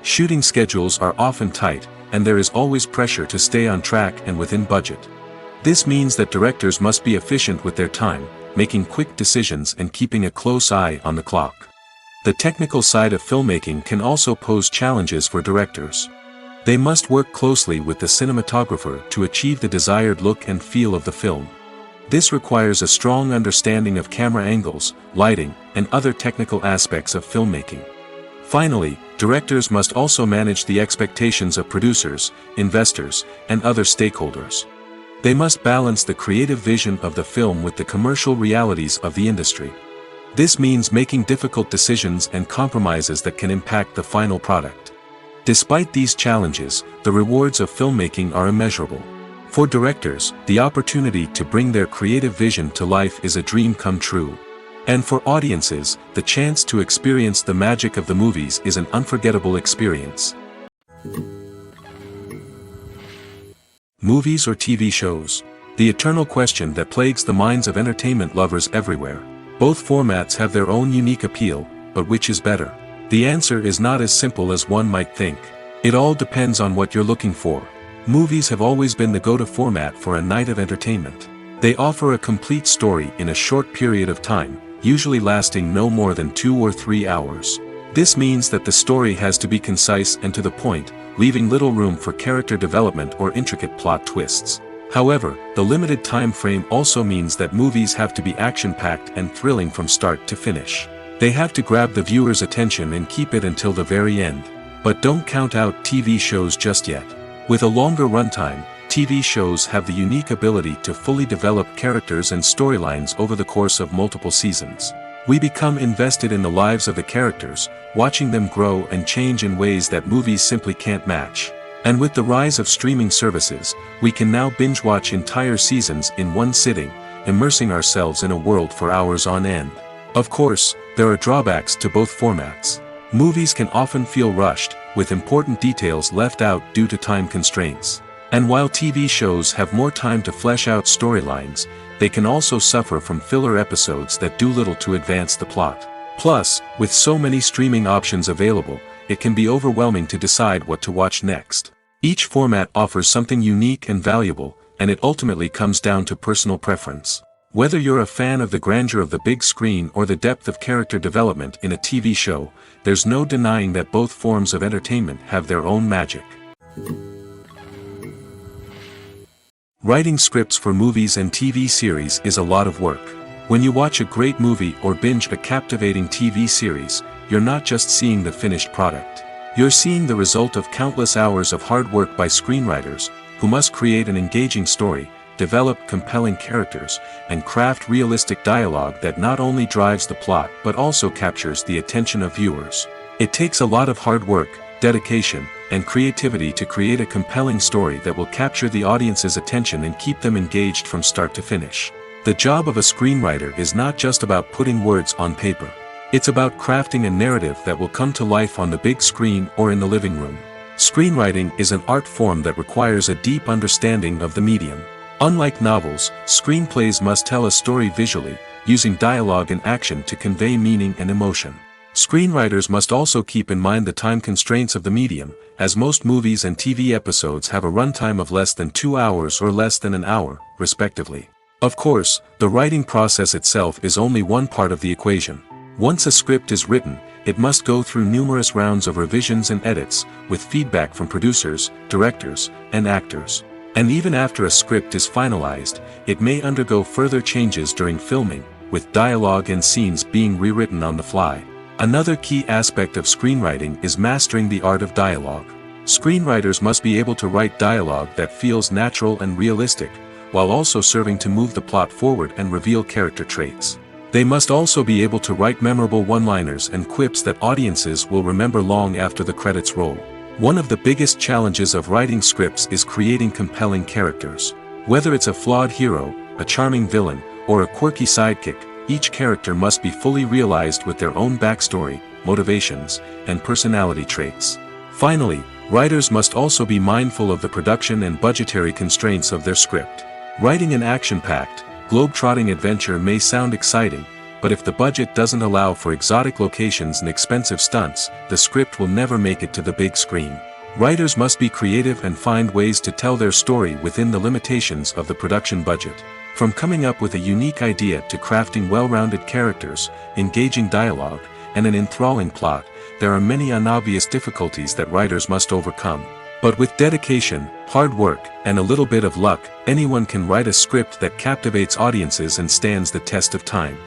Shooting schedules are often tight, and there is always pressure to stay on track and within budget. This means that directors must be efficient with their time, making quick decisions and keeping a close eye on the clock. The technical side of filmmaking can also pose challenges for directors. They must work closely with the cinematographer to achieve the desired look and feel of the film. This requires a strong understanding of camera angles, lighting, and other technical aspects of filmmaking. Finally, directors must also manage the expectations of producers, investors, and other stakeholders. They must balance the creative vision of the film with the commercial realities of the industry. This means making difficult decisions and compromises that can impact the final product. Despite these challenges, the rewards of filmmaking are immeasurable. For directors, the opportunity to bring their creative vision to life is a dream come true. And for audiences, the chance to experience the magic of the movies is an unforgettable experience. Movies or TV shows? The eternal question that plagues the minds of entertainment lovers everywhere. Both formats have their own unique appeal, but which is better? The answer is not as simple as one might think. It all depends on what you're looking for. Movies have always been the go-to format for a night of entertainment. They offer a complete story in a short period of time, usually lasting no more than 2 or 3 hours. This means that the story has to be concise and to the point, leaving little room for character development or intricate plot twists. However, the limited time frame also means that movies have to be action-packed and thrilling from start to finish. They have to grab the viewer's attention and keep it until the very end. But don't count out TV shows just yet. With a longer runtime, TV shows have the unique ability to fully develop characters and storylines over the course of multiple seasons. We become invested in the lives of the characters, watching them grow and change in ways that movies simply can't match. And with the rise of streaming services, we can now binge-watch entire seasons in one sitting, immersing ourselves in a world for hours on end. Of course, there are drawbacks to both formats. Movies can often feel rushed, with important details left out due to time constraints. And while TV shows have more time to flesh out storylines, they can also suffer from filler episodes that do little to advance the plot. Plus, with so many streaming options available, it can be overwhelming to decide what to watch next. Each format offers something unique and valuable, and it ultimately comes down to personal preference. Whether you're a fan of the grandeur of the big screen or the depth of character development in a TV show, there's no denying that both forms of entertainment have their own magic. Writing scripts for movies and TV series is a lot of work. When you watch a great movie or binge a captivating TV series, you're not just seeing the finished product. You're seeing the result of countless hours of hard work by screenwriters, who must create an engaging story, develop compelling characters, and craft realistic dialogue that not only drives the plot but also captures the attention of viewers. It takes a lot of hard work, dedication, and creativity to create a compelling story that will capture the audience's attention and keep them engaged from start to finish. The job of a screenwriter is not just about putting words on paper. It's about crafting a narrative that will come to life on the big screen or in the living room. Screenwriting is an art form that requires a deep understanding of the medium. Unlike novels, screenplays must tell a story visually, using dialogue and action to convey meaning and emotion. Screenwriters must also keep in mind the time constraints of the medium, as most movies and TV episodes have a runtime of less than 2 hours or less than an hour, respectively. Of course, the writing process itself is only one part of the equation. Once a script is written, it must go through numerous rounds of revisions and edits, with feedback from producers, directors, and actors. And even after a script is finalized, it may undergo further changes during filming, with dialogue and scenes being rewritten on the fly. Another key aspect of screenwriting is mastering the art of dialogue. Screenwriters must be able to write dialogue that feels natural and realistic, while also serving to move the plot forward and reveal character traits. They must also be able to write memorable one-liners and quips that audiences will remember long after the credits roll. One of the biggest challenges of writing scripts is creating compelling characters. Whether it's a flawed hero, a charming villain, or a quirky sidekick, each character must be fully realized with their own backstory, motivations, and personality traits. Finally, writers must also be mindful of the production and budgetary constraints of their script. Writing an action-packed, globe-trotting adventure may sound exciting, but if the budget doesn't allow for exotic locations and expensive stunts, the script will never make it to the big screen. Writers must be creative and find ways to tell their story within the limitations of the production budget. From coming up with a unique idea to crafting well-rounded characters, engaging dialogue, and an enthralling plot, there are many unobvious difficulties that writers must overcome. But with dedication, hard work, and a little bit of luck, anyone can write a script that captivates audiences and stands the test of time.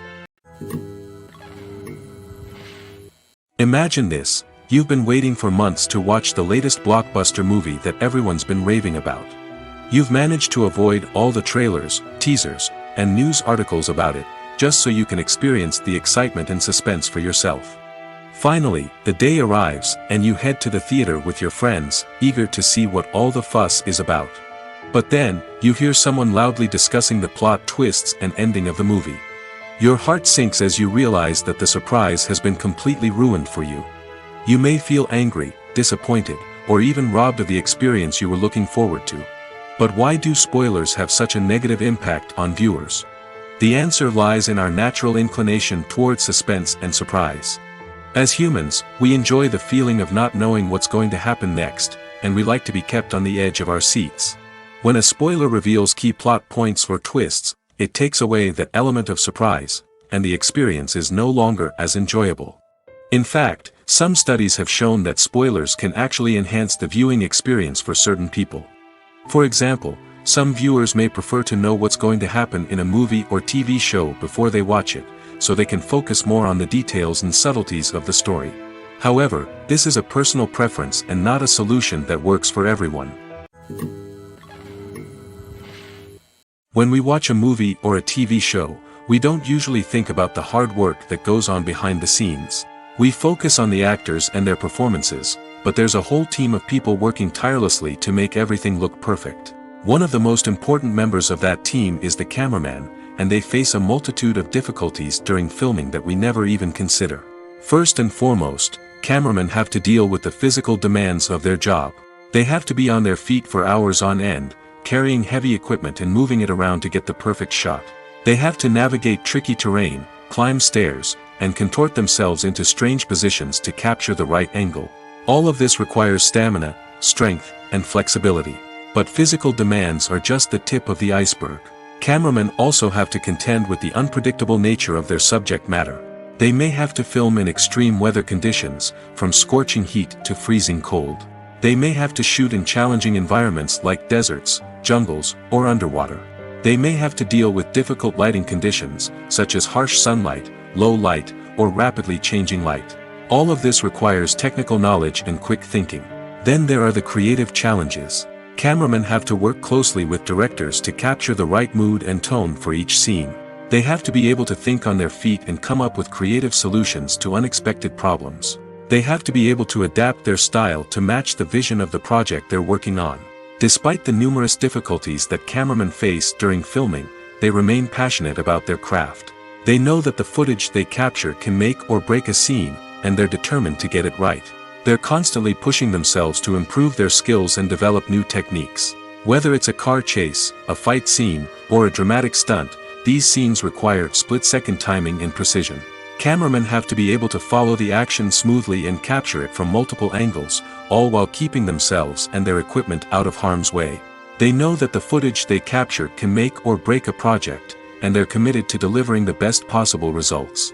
Imagine this: you've been waiting for months to watch the latest blockbuster movie that everyone's been raving about. You've managed to avoid all the trailers, teasers, and news articles about it, just so you can experience the excitement and suspense for yourself. Finally, the day arrives, and you head to the theater with your friends, eager to see what all the fuss is about. But then, you hear someone loudly discussing the plot twists and ending of the movie. Your heart sinks as you realize that the surprise has been completely ruined for you. You may feel angry, disappointed, or even robbed of the experience you were looking forward to. But why do spoilers have such a negative impact on viewers? The answer lies in our natural inclination toward suspense and surprise. As humans, we enjoy the feeling of not knowing what's going to happen next, and we like to be kept on the edge of our seats. When a spoiler reveals key plot points or twists, it takes away that element of surprise, and the experience is no longer as enjoyable. In fact, Some studies have shown that spoilers can actually enhance the viewing experience for certain people. For example, some viewers may prefer to know what's going to happen in a movie or TV show before they watch it, so they can focus more on the details and subtleties of the story. However, this is a personal preference and not a solution that works for everyone. When we watch a movie or a TV show, we don't usually think about the hard work that goes on behind the scenes. We focus on the actors and their performances, but there's a whole team of people working tirelessly to make everything look perfect. One of the most important members of that team is the cameraman, and they face a multitude of difficulties during filming that we never even consider. First and foremost, cameramen have to deal with the physical demands of their job. They have to be on their feet for hours on end, carrying heavy equipment and moving it around to get the perfect shot. They have to navigate tricky terrain, climb stairs, and contort themselves into strange positions to capture the right angle. All of this requires stamina, strength, and flexibility. But physical demands are just the tip of the iceberg. Cameramen also have to contend with the unpredictable nature of their subject matter. They may have to film in extreme weather conditions, from scorching heat to freezing cold. They may have to shoot in challenging environments like deserts, jungles, or underwater. They may have to deal with difficult lighting conditions, such as harsh sunlight, low light, or rapidly changing light. All of this requires technical knowledge and quick thinking. Then there are the creative challenges. Cameramen have to work closely with directors to capture the right mood and tone for each scene. They have to be able to think on their feet and come up with creative solutions to unexpected problems. They have to be able to adapt their style to match the vision of the project they're working on. Despite the numerous difficulties that cameramen face during filming, they remain passionate about their craft. They know that the footage they capture can make or break a scene, and they're determined to get it right. They're constantly pushing themselves to improve their skills and develop new techniques. Whether it's a car chase, a fight scene, or a dramatic stunt, these scenes require split-second timing and precision. Cameramen have to be able to follow the action smoothly and capture it from multiple angles, all while keeping themselves and their equipment out of harm's way. They know that the footage they capture can make or break a project, and they're committed to delivering the best possible results.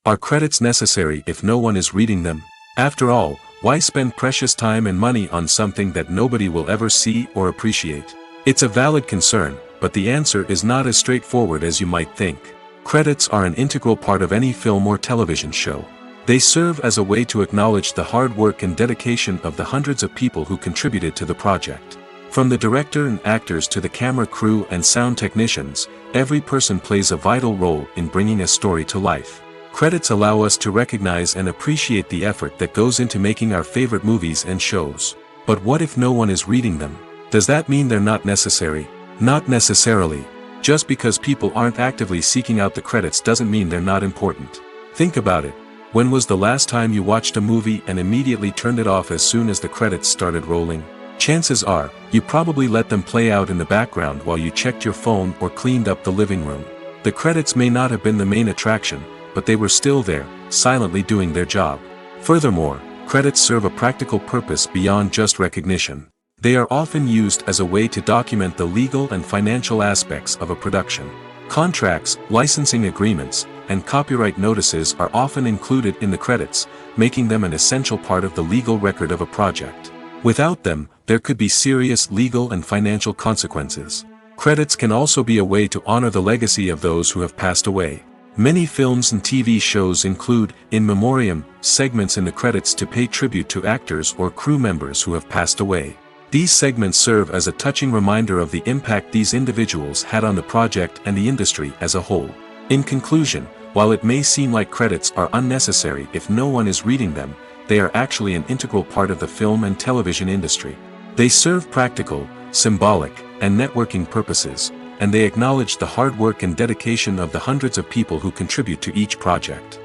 Are credits necessary if no one is reading them? After all, why spend precious time and money on something that nobody will ever see or appreciate? It's a valid concern, but the answer is not as straightforward as you might think. Credits are an integral part of any film or television show. They serve as a way to acknowledge the hard work and dedication of the hundreds of people who contributed to the project. From the director and actors to the camera crew and sound technicians, every person plays a vital role in bringing a story to life. Credits allow us to recognize and appreciate the effort that goes into making our favorite movies and shows. But what if no one is reading them? Does that mean they're not necessary? Not necessarily. Just because people aren't actively seeking out the credits doesn't mean they're not important. Think about it. When was the last time you watched a movie and immediately turned it off as soon as the credits started rolling? Chances are, you probably let them play out in the background while you checked your phone or cleaned up the living room. The credits may not have been the main attraction, but they were still there, silently doing their job. Furthermore, credits serve a practical purpose beyond just recognition. They are often used as a way to document the legal and financial aspects of a production. Contracts, licensing agreements, and copyright notices are often included in the credits, making them an essential part of the legal record of a project. Without them, there could be serious legal and financial consequences. Credits can also be a way to honor the legacy of those who have passed away. Many films and TV shows include, in memoriam, segments in the credits to pay tribute to actors or crew members who have passed away. These segments serve as a touching reminder of the impact these individuals had on the project and the industry as a whole. In conclusion, while it may seem like credits are unnecessary if no one is reading them, they are actually an integral part of the film and television industry. They serve practical, symbolic, and networking purposes, and they acknowledge the hard work and dedication of the hundreds of people who contribute to each project.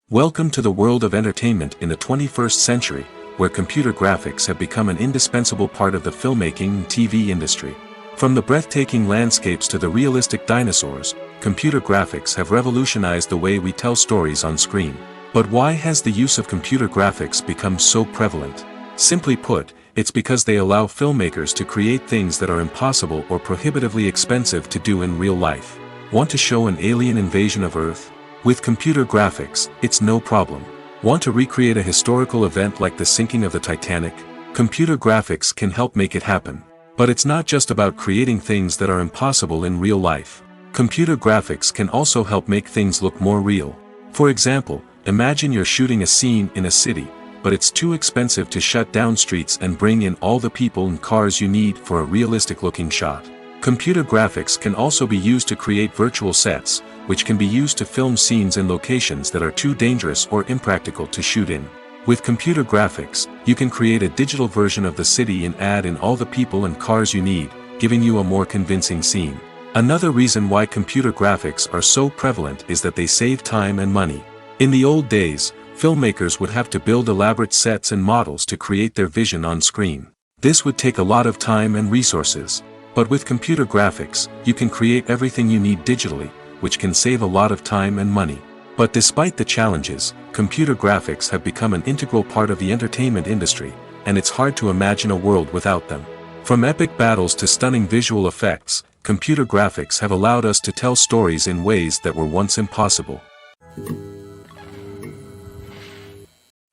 Welcome to the world of entertainment in the 21st century, where computer graphics have become an indispensable part of the filmmaking and TV industry. From the breathtaking landscapes to the realistic dinosaurs, computer graphics have revolutionized the way we tell stories on screen. But why has the use of computer graphics become so prevalent? Simply put, it's because they allow filmmakers to create things that are impossible or prohibitively expensive to do in real life. Want to show an alien invasion of Earth? With computer graphics, it's no problem. Want to recreate a historical event like the sinking of the Titanic? Computer graphics can help make it happen. But it's not just about creating things that are impossible in real life. Computer graphics can also help make things look more real. For example, imagine you're shooting a scene in a city, but it's too expensive to shut down streets and bring in all the people and cars you need for a realistic-looking shot. Computer graphics can also be used to create virtual sets, which can be used to film scenes in locations that are too dangerous or impractical to shoot in. With computer graphics, you can create a digital version of the city and add in all the people and cars you need, giving you a more convincing scene. Another reason why computer graphics are so prevalent is that they save time and money. In the old days, filmmakers would have to build elaborate sets and models to create their vision on screen. This would take a lot of time and resources. But with computer graphics, you can create everything you need digitally, which can save a lot of time and money. But despite the challenges, computer graphics have become an integral part of the entertainment industry, and it's hard to imagine a world without them. From epic battles to stunning visual effects, computer graphics have allowed us to tell stories in ways that were once impossible.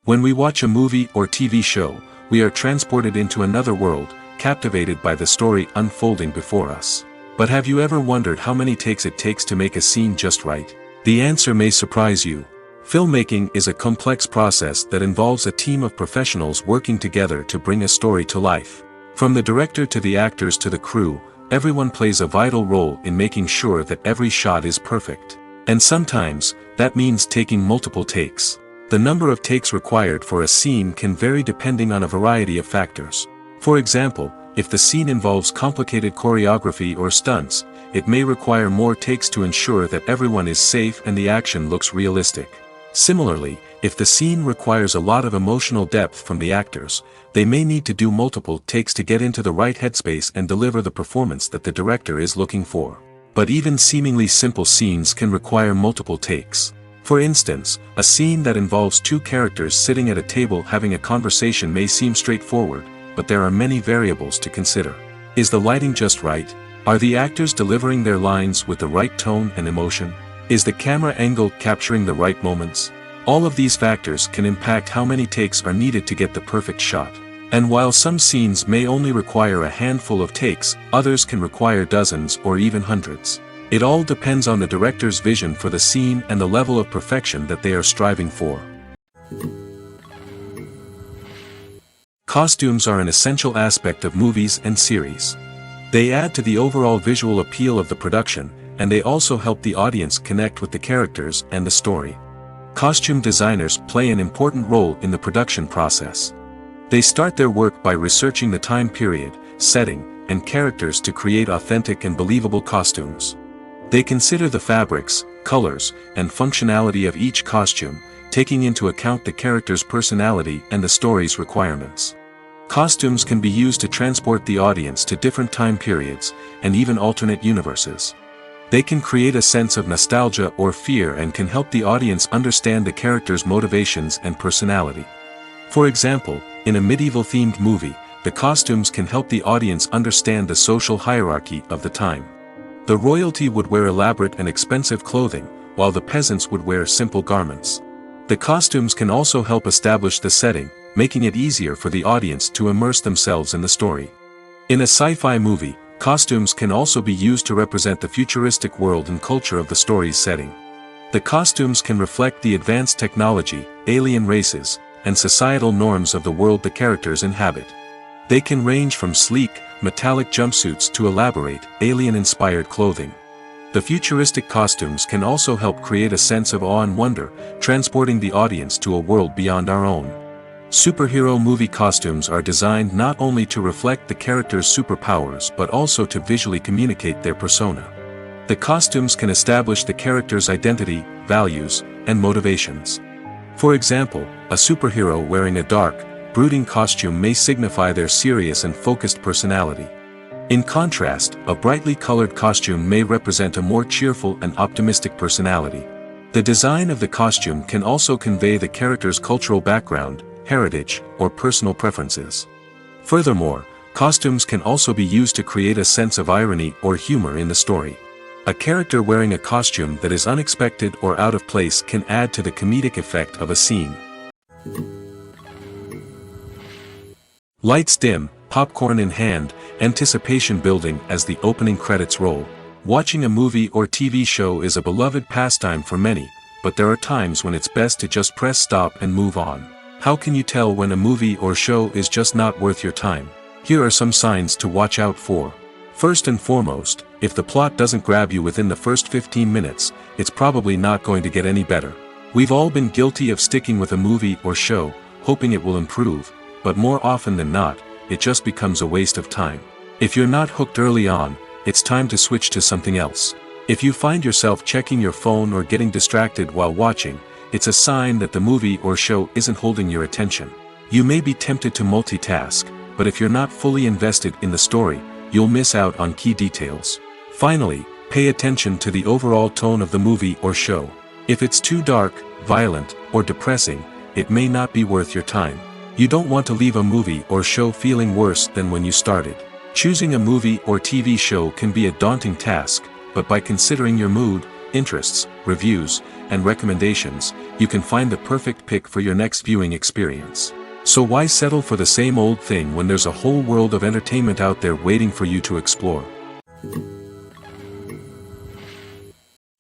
When we watch a movie or TV show, we are transported into another world, captivated by the story unfolding before us. But have you ever wondered how many takes it takes to make a scene just right? The answer may surprise you. Filmmaking is a complex process that involves a team of professionals working together to bring a story to life. From the director to the actors to the crew, everyone plays a vital role in making sure that every shot is perfect. And sometimes, that means taking multiple takes. The number of takes required for a scene can vary depending on a variety of factors. For example, if the scene involves complicated choreography or stunts, it may require more takes to ensure that everyone is safe and the action looks realistic. Similarly, if the scene requires a lot of emotional depth from the actors, they may need to do multiple takes to get into the right headspace and deliver the performance that the director is looking for. But even seemingly simple scenes can require multiple takes. For instance, a scene that involves two characters sitting at a table having a conversation may seem straightforward, but there are many variables to consider. Is the lighting just right? Are the actors delivering their lines with the right tone and emotion? Is the camera angle capturing the right moments? All of these factors can impact how many takes are needed to get the perfect shot. And while some scenes may only require a handful of takes, others can require dozens or even hundreds. It all depends on the director's vision for the scene and the level of perfection that they are striving for. Costumes are an essential aspect of movies and series. They add to the overall visual appeal of the production, and they also help the audience connect with the characters and the story. Costume designers play an important role in the production process. They start their work by researching the time period, setting, and characters to create authentic and believable costumes. They consider the fabrics, colors, and functionality of each costume, taking into account the character's personality and the story's requirements. Costumes can be used to transport the audience to different time periods, and even alternate universes. They can create a sense of nostalgia or fear and can help the audience understand the character's motivations and personality. For example, in a medieval-themed movie, the costumes can help the audience understand the social hierarchy of the time. The royalty would wear elaborate and expensive clothing, while the peasants would wear simple garments. The costumes can also help establish the setting, making it easier for the audience to immerse themselves in the story. In a sci-fi movie, costumes can also be used to represent the futuristic world and culture of the story's setting. The costumes can reflect the advanced technology, alien races, and societal norms of the world the characters inhabit. They can range from sleek, metallic jumpsuits to elaborate, alien-inspired clothing. The futuristic costumes can also help create a sense of awe and wonder, transporting the audience to a world beyond our own. Superhero movie costumes are designed not only to reflect the character's superpowers but also to visually communicate their persona. The costumes can establish the character's identity, values, and motivations. For example, a superhero wearing a dark, brooding costume may signify their serious and focused personality. In contrast, a brightly colored costume may represent a more cheerful and optimistic personality. The design of the costume can also convey the character's cultural background, heritage, or personal preferences. Furthermore, costumes can also be used to create a sense of irony or humor in the story. A character wearing a costume that is unexpected or out of place can add to the comedic effect of a scene. Lights dim, popcorn in hand, anticipation building as the opening credits roll. Watching a movie or TV show is a beloved pastime for many, but there are times when it's best to just press stop and move on. How can you tell when a movie or show is just not worth your time? Here are some signs to watch out for. First and foremost, if the plot doesn't grab you within the first 15 minutes, it's probably not going to get any better. We've all been guilty of sticking with a movie or show, hoping it will improve, but more often than not, it just becomes a waste of time. If you're not hooked early on, it's time to switch to something else. If you find yourself checking your phone or getting distracted while watching, it's a sign that the movie or show isn't holding your attention. You may be tempted to multitask, but if you're not fully invested in the story, you'll miss out on key details. Finally, pay attention to the overall tone of the movie or show. If it's too dark, violent, or depressing, it may not be worth your time. You don't want to leave a movie or show feeling worse than when you started. Choosing a movie or TV show can be a daunting task, but by considering your mood, interests, reviews, and recommendations, you can find the perfect pick for your next viewing experience. So why settle for the same old thing when there's a whole world of entertainment out there waiting for you to explore?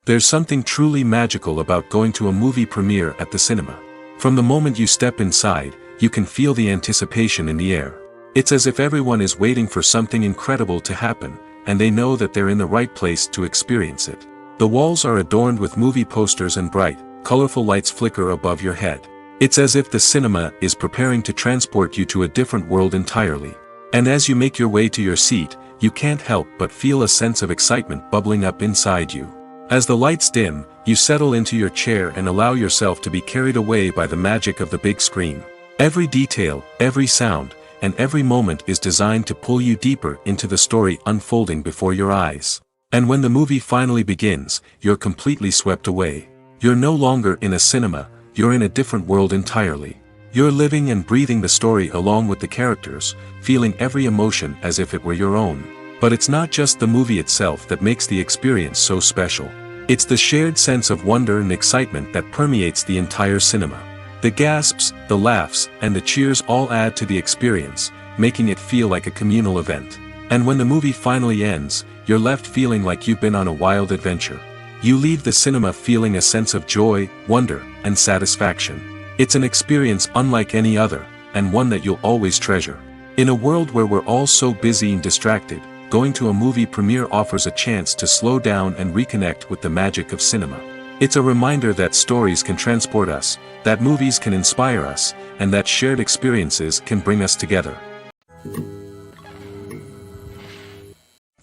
There's something truly magical about going to a movie premiere at the cinema. From the moment you step inside, you can feel the anticipation in the air. It's as if everyone is waiting for something incredible to happen, and they know that they're in the right place to experience it. The walls are adorned with movie posters and bright, colorful lights flicker above your head. It's as if the cinema is preparing to transport you to a different world entirely. And as you make your way to your seat, you can't help but feel a sense of excitement bubbling up inside you. As the lights dim, you settle into your chair and allow yourself to be carried away by the magic of the big screen. Every detail, every sound, and every moment is designed to pull you deeper into the story unfolding before your eyes. And when the movie finally begins, you're completely swept away. You're no longer in a cinema, you're in a different world entirely. You're living and breathing the story along with the characters, feeling every emotion as if it were your own. But it's not just the movie itself that makes the experience so special. It's the shared sense of wonder and excitement that permeates the entire cinema. The gasps, the laughs, and the cheers all add to the experience, making it feel like a communal event. And when the movie finally ends, you're left feeling like you've been on a wild adventure. You leave the cinema feeling a sense of joy, wonder, and satisfaction. It's an experience unlike any other, and one that you'll always treasure. In a world where we're all so busy and distracted, going to a movie premiere offers a chance to slow down and reconnect with the magic of cinema. It's a reminder that stories can transport us, that movies can inspire us, and that shared experiences can bring us together.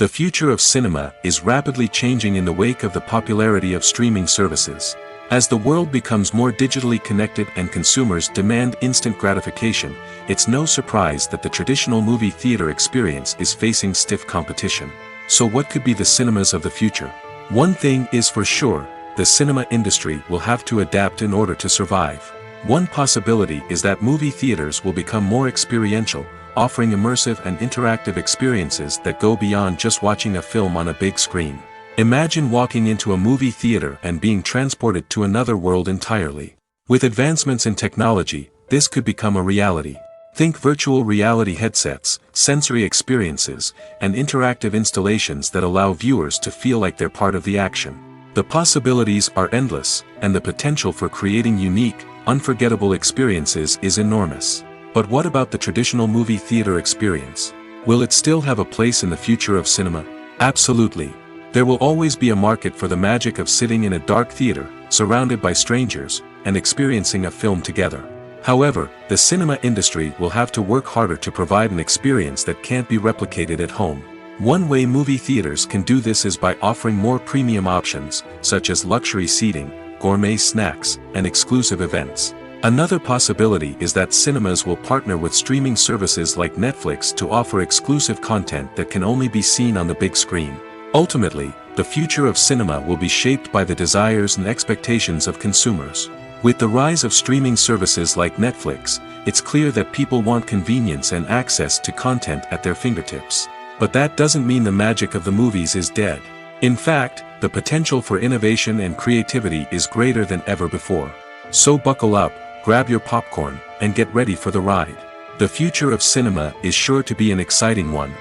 The future of cinema is rapidly changing in the wake of the popularity of streaming services. As the world becomes more digitally connected and consumers demand instant gratification, it's no surprise that the traditional movie theater experience is facing stiff competition. So what could be the cinemas of the future? One thing is for sure, the cinema industry will have to adapt in order to survive. One possibility is that movie theaters will become more experiential, offering immersive and interactive experiences that go beyond just watching a film on a big screen. Imagine walking into a movie theater and being transported to another world entirely. With advancements in technology, this could become a reality. Think virtual reality headsets, sensory experiences, and interactive installations that allow viewers to feel like they're part of the action. The possibilities are endless, and the potential for creating unique, unforgettable experiences is enormous. But what about the traditional movie theater experience? Will it still have a place in the future of cinema? Absolutely. There will always be a market for the magic of sitting in a dark theater, surrounded by strangers, and experiencing a film together. However, the cinema industry will have to work harder to provide an experience that can't be replicated at home. One way movie theaters can do this is by offering more premium options, such as luxury seating, gourmet snacks, and exclusive events. Another possibility is that cinemas will partner with streaming services like Netflix to offer exclusive content that can only be seen on the big screen. Ultimately, the future of cinema will be shaped by the desires and expectations of consumers. With the rise of streaming services like Netflix, it's clear that people want convenience and access to content at their fingertips. But that doesn't mean the magic of the movies is dead. In fact, the potential for innovation and creativity is greater than ever before. So buckle up, grab your popcorn, and get ready for the ride. The future of cinema is sure to be an exciting one.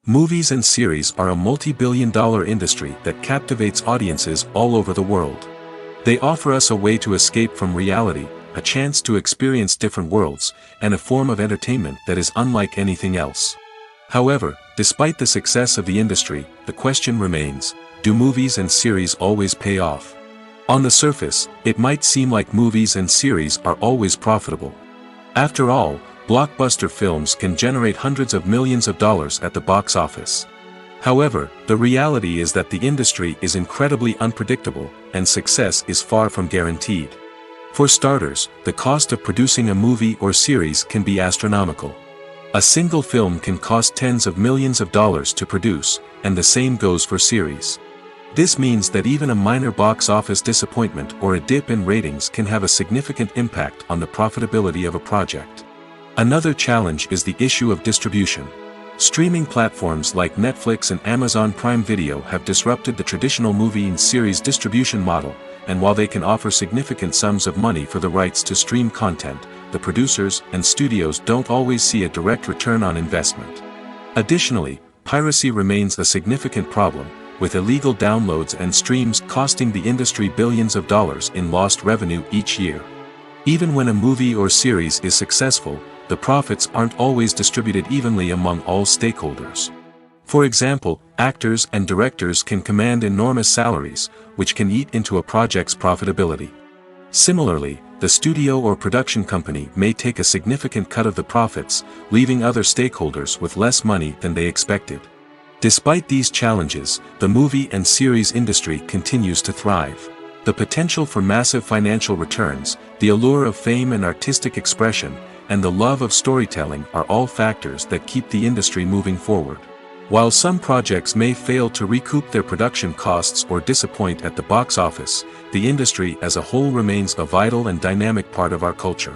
Movies and series are a multi-billion-dollar industry that captivates audiences all over the world. They offer us a way to escape from reality, a chance to experience different worlds, and a form of entertainment that is unlike anything else. However, despite the success of the industry, the question remains, do movies and series always pay off? On the surface, it might seem like movies and series are always profitable. After all, blockbuster films can generate hundreds of millions of dollars at the box office. However, the reality is that the industry is incredibly unpredictable, and success is far from guaranteed. For starters, the cost of producing a movie or series can be astronomical. A single film can cost tens of millions of dollars to produce, and the same goes for series. This means that even a minor box office disappointment or a dip in ratings can have a significant impact on the profitability of a project. Another challenge is the issue of distribution. Streaming platforms like Netflix and Amazon Prime Video have disrupted the traditional movie and series distribution model, and while they can offer significant sums of money for the rights to stream content, the producers and studios don't always see a direct return on investment. Additionally, piracy remains a significant problem, with illegal downloads and streams costing the industry billions of dollars in lost revenue each year. Even when a movie or series is successful, the profits aren't always distributed evenly among all stakeholders. For example, actors and directors can command enormous salaries, which can eat into a project's profitability. Similarly, the studio or production company may take a significant cut of the profits, leaving other stakeholders with less money than they expected. Despite these challenges, the movie and series industry continues to thrive. The potential for massive financial returns, the allure of fame and artistic expression, and the love of storytelling are all factors that keep the industry moving forward. While some projects may fail to recoup their production costs or disappoint at the box office, the industry as a whole remains a vital and dynamic part of our culture.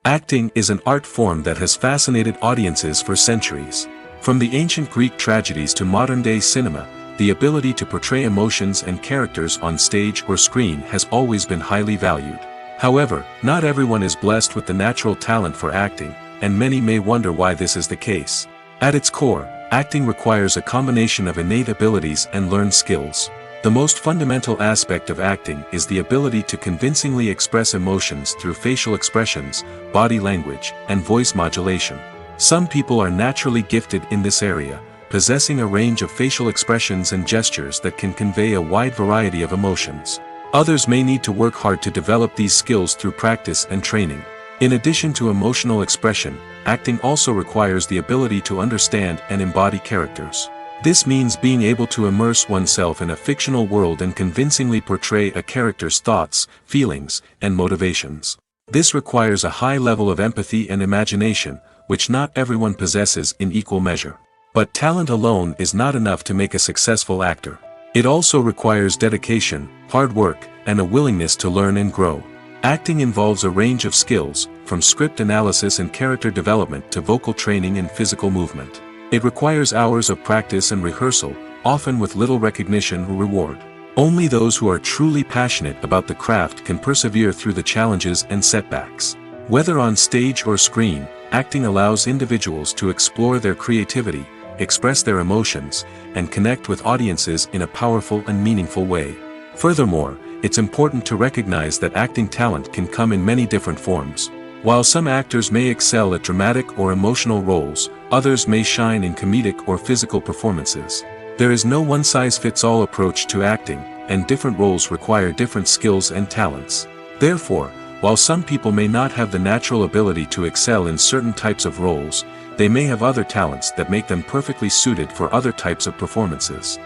Acting is an art form that has fascinated audiences for centuries. From the ancient Greek tragedies to modern-day cinema, the ability to portray emotions and characters on stage or screen has always been highly valued. However, not everyone is blessed with the natural talent for acting, and many may wonder why this is the case. At its core, acting requires a combination of innate abilities and learned skills. The most fundamental aspect of acting is the ability to convincingly express emotions through facial expressions, body language, and voice modulation. Some people are naturally gifted in this area, possessing a range of facial expressions and gestures that can convey a wide variety of emotions. Others may need to work hard to develop these skills through practice and training. In addition to emotional expression, acting also requires the ability to understand and embody characters. This means being able to immerse oneself in a fictional world and convincingly portray a character's thoughts, feelings, and motivations. This requires a high level of empathy and imagination, which not everyone possesses in equal measure. But talent alone is not enough to make a successful actor. It also requires dedication, hard work, and a willingness to learn and grow. Acting involves a range of skills, from script analysis and character development to vocal training and physical movement. It requires hours of practice and rehearsal, often with little recognition or reward. Only those who are truly passionate about the craft can persevere through the challenges and setbacks. Whether on stage or screen, acting allows individuals to explore their creativity, express their emotions, and connect with audiences in a powerful and meaningful way. Furthermore, it's important to recognize that acting talent can come in many different forms. While some actors may excel at dramatic or emotional roles, others may shine in comedic or physical performances. There is no one-size-fits-all approach to acting, and different roles require different skills and talents. Therefore, while some people may not have the natural ability to excel in certain types of roles, they may have other talents that make them perfectly suited for other types of performances.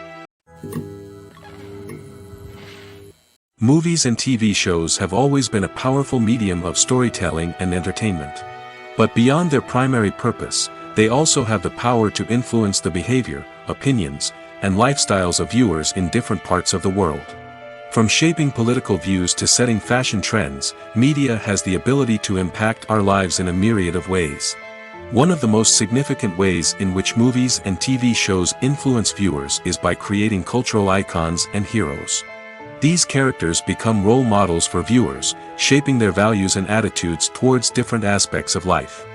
Movies and TV shows have always been a powerful medium of storytelling and entertainment. But beyond their primary purpose, they also have the power to influence the behavior, opinions, and lifestyles of viewers in different parts of the world. From shaping political views to setting fashion trends, media has the ability to impact our lives in a myriad of ways. One of the most significant ways in which movies and TV shows influence viewers is by creating cultural icons and heroes. These characters become role models for viewers, shaping their values and attitudes towards different aspects of life.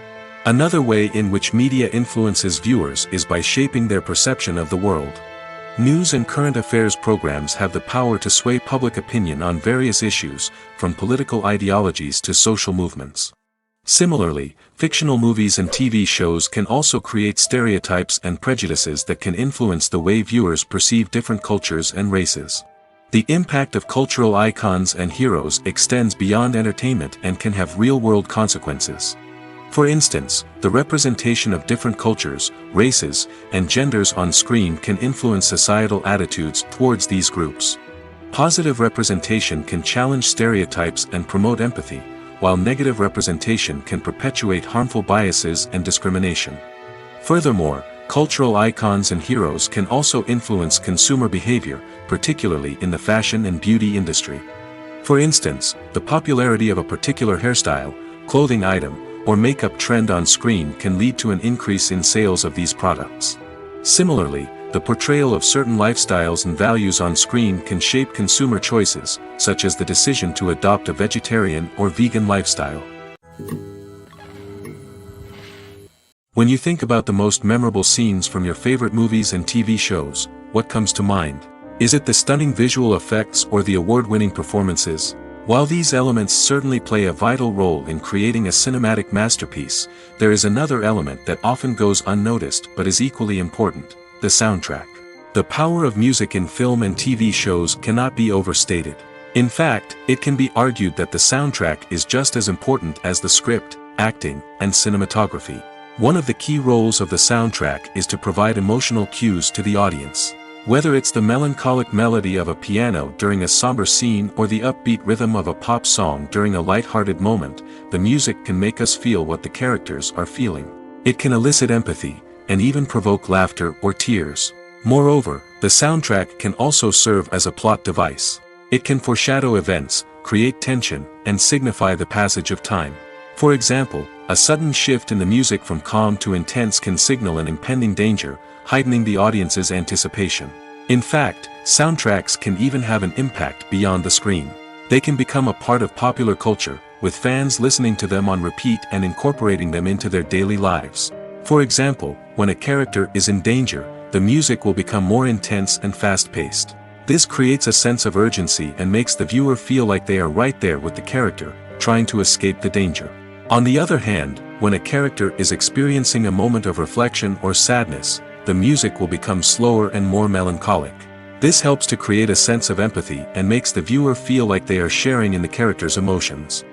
Another way in which media influences viewers is by shaping their perception of the world. News and current affairs programs have the power to sway public opinion on various issues, from political ideologies to social movements. Similarly, fictional movies and TV shows can also create stereotypes and prejudices that can influence the way viewers perceive different cultures and races. The impact of cultural icons and heroes extends beyond entertainment and can have real-world consequences. For instance, the representation of different cultures, races, and genders on screen can influence societal attitudes towards these groups. Positive representation can challenge stereotypes and promote empathy, while negative representation can perpetuate harmful biases and discrimination. Furthermore, cultural icons and heroes can also influence consumer behavior, particularly in the fashion and beauty industry. For instance, the popularity of a particular hairstyle, clothing item, or makeup trend on screen can lead to an increase in sales of these products. Similarly, the portrayal of certain lifestyles and values on screen can shape consumer choices, such as the decision to adopt a vegetarian or vegan lifestyle. When you think about the most memorable scenes from your favorite movies and TV shows, what comes to mind? Is it the stunning visual effects or the award-winning performances? While these elements certainly play a vital role in creating a cinematic masterpiece, there is another element that often goes unnoticed but is equally important: the soundtrack. The power of music in film and TV shows cannot be overstated. In fact, it can be argued that the soundtrack is just as important as the script, acting, and cinematography. One of the key roles of the soundtrack is to provide emotional cues to the audience. Whether it's the melancholic melody of a piano during a somber scene or the upbeat rhythm of a pop song during a light-hearted moment, the music can make us feel what the characters are feeling. It can elicit empathy, and even provoke laughter or tears. Moreover, the soundtrack can also serve as a plot device. It can foreshadow events, create tension, and signify the passage of time. For example, a sudden shift in the music from calm to intense can signal an impending danger, heightening the audience's anticipation. In fact, soundtracks can even have an impact beyond the screen. They can become a part of popular culture, with fans listening to them on repeat and incorporating them into their daily lives. For example, when a character is in danger, the music will become more intense and fast-paced. This creates a sense of urgency and makes the viewer feel like they are right there with the character, trying to escape the danger. On the other hand, when a character is experiencing a moment of reflection or sadness, the music will become slower and more melancholic. This helps to create a sense of empathy and makes the viewer feel like they are sharing in the character's emotions.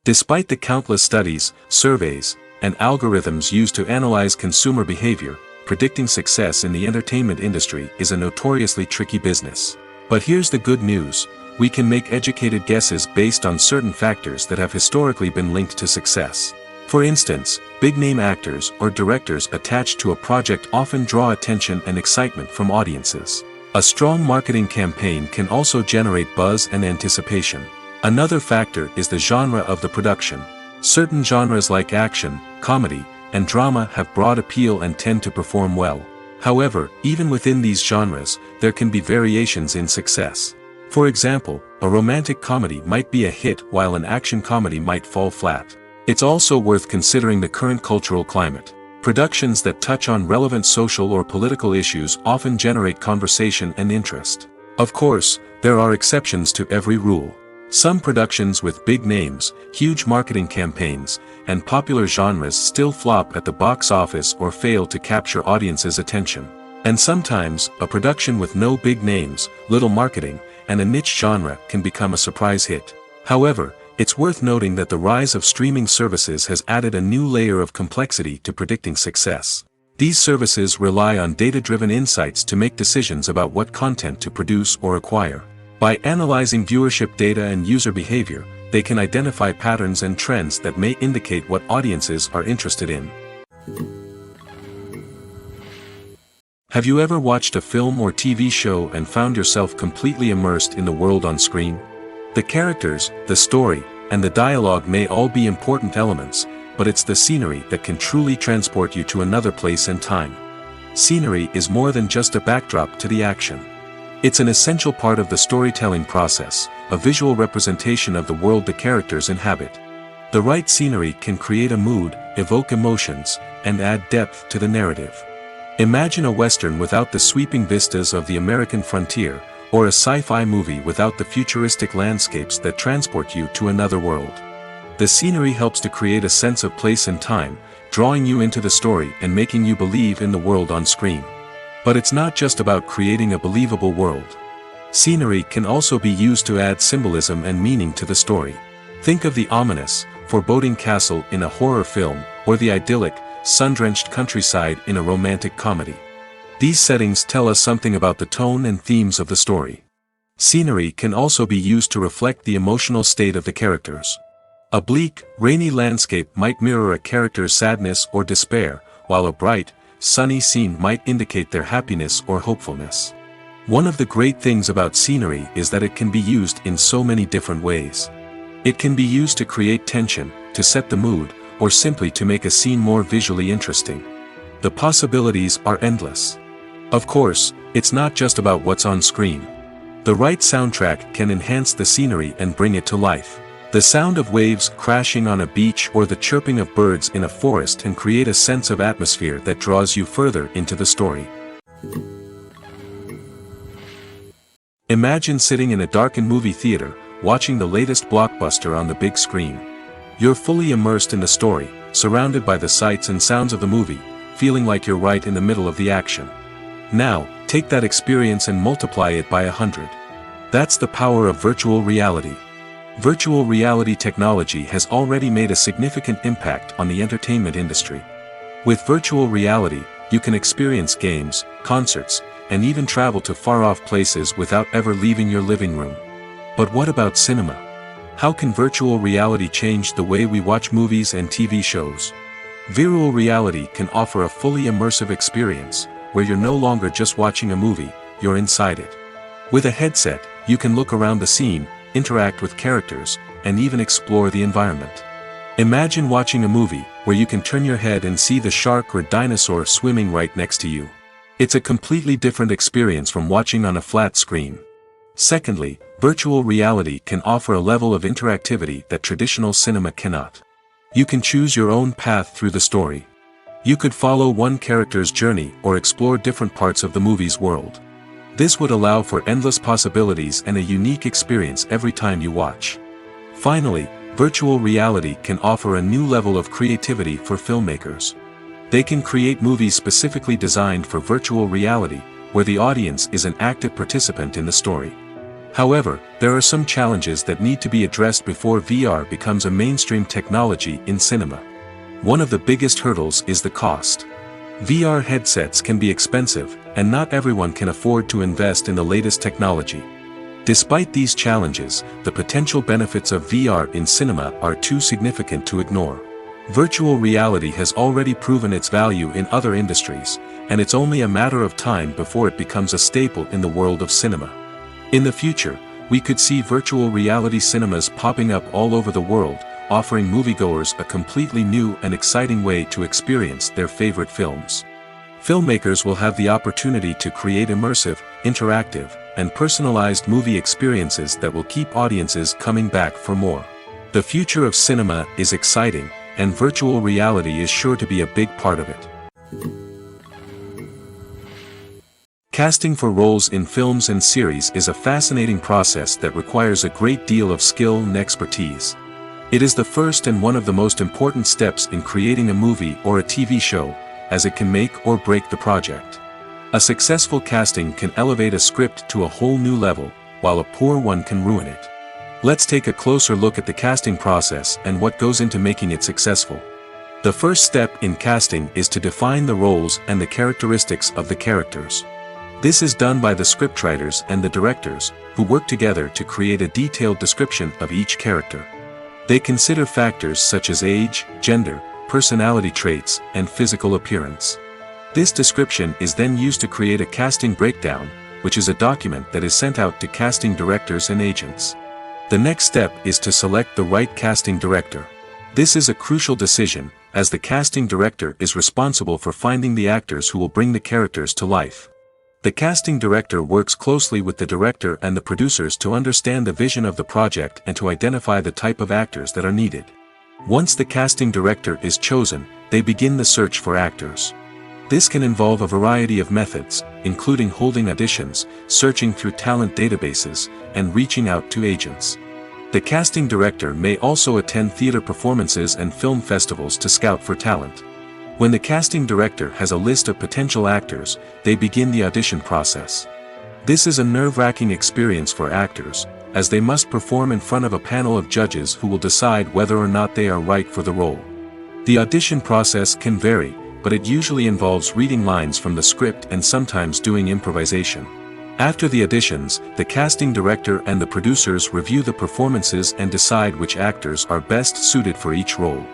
Despite the countless studies, surveys, and algorithms used to analyze consumer behavior, predicting success in the entertainment industry is a notoriously tricky business. But here's the good news: we can make educated guesses based on certain factors that have historically been linked to success. For instance, big-name actors or directors attached to a project often draw attention and excitement from audiences. A strong marketing campaign can also generate buzz and anticipation. Another factor is the genre of the production. Certain genres like action, comedy, and drama have broad appeal and tend to perform well. However, even within these genres, there can be variations in success. For example, a romantic comedy might be a hit while an action comedy might fall flat. It's also worth considering the current cultural climate. Productions that touch on relevant social or political issues often generate conversation and interest. Of course, there are exceptions to every rule. Some productions with big names, huge marketing campaigns, and popular genres still flop at the box office or fail to capture audiences' attention. And sometimes, a production with no big names, little marketing, and a niche genre can become a surprise hit. However, it's worth noting that the rise of streaming services has added a new layer of complexity to predicting success. These services rely on data-driven insights to make decisions about what content to produce or acquire. By analyzing viewership data and user behavior, they can identify patterns and trends that may indicate what audiences are interested in. Have you ever watched a film or TV show and found yourself completely immersed in the world on screen? The characters, the story, and the dialogue may all be important elements, but it's the scenery that can truly transport you to another place and time. Scenery is more than just a backdrop to the action. It's an essential part of the storytelling process, a visual representation of the world the characters inhabit. The right scenery can create a mood, evoke emotions, and add depth to the narrative. Imagine a Western without the sweeping vistas of the American frontier, or a sci-fi movie without the futuristic landscapes that transport you to another world. The scenery helps to create a sense of place and time, drawing you into the story and making you believe in the world on screen. But it's not just about creating a believable world. Scenery can also be used to add symbolism and meaning to the story. Think of the ominous, foreboding castle in a horror film, or the idyllic, sun-drenched countryside in a romantic comedy. These settings tell us something about the tone and themes of the story. Scenery can also be used to reflect the emotional state of the characters. A bleak, rainy landscape might mirror a character's sadness or despair, while a bright, sunny scene might indicate their happiness or hopefulness. One of the great things about scenery is that it can be used in so many different ways. It can be used to create tension, to set the mood, or simply to make a scene more visually interesting. The possibilities are endless. Of course, it's not just about what's on screen. The right soundtrack can enhance the scenery and bring it to life. The sound of waves crashing on a beach or the chirping of birds in a forest can create a sense of atmosphere that draws you further into the story. Imagine sitting in a darkened movie theater, watching the latest blockbuster on the big screen. You're fully immersed in the story, surrounded by the sights and sounds of the movie, feeling like you're right in the middle of the action. Now, take that experience and multiply it by 100. That's the power of virtual reality. Virtual reality technology has already made a significant impact on the entertainment industry. With virtual reality, you can experience games, concerts, and even travel to far-off places without ever leaving your living room. But what about cinema? How can virtual reality change the way we watch movies and TV shows? Virtual reality can offer a fully immersive experience, where you're no longer just watching a movie, you're inside it. With a headset, you can look around the scene, interact with characters, and even explore the environment. Imagine watching a movie, where you can turn your head and see the shark or dinosaur swimming right next to you. It's a completely different experience from watching on a flat screen. Secondly, virtual reality can offer a level of interactivity that traditional cinema cannot. You can choose your own path through the story. You could follow one character's journey or explore different parts of the movie's world. This would allow for endless possibilities and a unique experience every time you watch. Finally, virtual reality can offer a new level of creativity for filmmakers. They can create movies specifically designed for virtual reality, where the audience is an active participant in the story. However, there are some challenges that need to be addressed before VR becomes a mainstream technology in cinema. One of the biggest hurdles is the cost. VR headsets can be expensive, and not everyone can afford to invest in the latest technology. Despite these challenges, the potential benefits of VR in cinema are too significant to ignore. Virtual reality has already proven its value in other industries, and it's only a matter of time before it becomes a staple in the world of cinema. In the future, we could see virtual reality cinemas popping up all over the world, offering moviegoers a completely new and exciting way to experience their favorite films. Filmmakers will have the opportunity to create immersive, interactive, and personalized movie experiences that will keep audiences coming back for more. The future of cinema is exciting, and virtual reality is sure to be a big part of it. Casting for roles in films and series is a fascinating process that requires a great deal of skill and expertise. It is the first and one of the most important steps in creating a movie or a TV show, as it can make or break the project. A successful casting can elevate a script to a whole new level, while a poor one can ruin it. Let's take a closer look at the casting process and what goes into making it successful. The first step in casting is to define the roles and the characteristics of the characters. This is done by the scriptwriters and the directors, who work together to create a detailed description of each character. They consider factors such as age, gender, personality traits, and physical appearance. This description is then used to create a casting breakdown, which is a document that is sent out to casting directors and agents. The next step is to select the right casting director. This is a crucial decision, as the casting director is responsible for finding the actors who will bring the characters to life. The casting director works closely with the director and the producers to understand the vision of the project and to identify the type of actors that are needed. Once the casting director is chosen, they begin the search for actors. This can involve a variety of methods, including holding auditions, searching through talent databases, and reaching out to agents. The casting director may also attend theater performances and film festivals to scout for talent. When the casting director has a list of potential actors, they begin the audition process. This is a nerve-wracking experience for actors, as they must perform in front of a panel of judges who will decide whether or not they are right for the role. The audition process can vary, but it usually involves reading lines from the script and sometimes doing improvisation. After the auditions, the casting director and the producers review the performances and decide which actors are best suited for each role.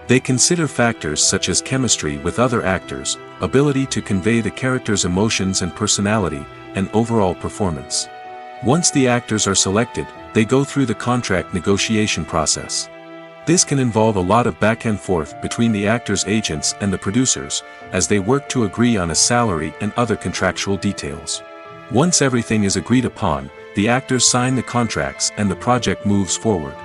They consider factors such as chemistry with other actors, ability to convey the character's emotions and personality, and overall performance. Once the actors are selected, they go through the contract negotiation process. This can involve a lot of back and forth between the actors' agents and the producers, as they work to agree on a salary and other contractual details. Once everything is agreed upon, the actors sign the contracts and the project moves forward.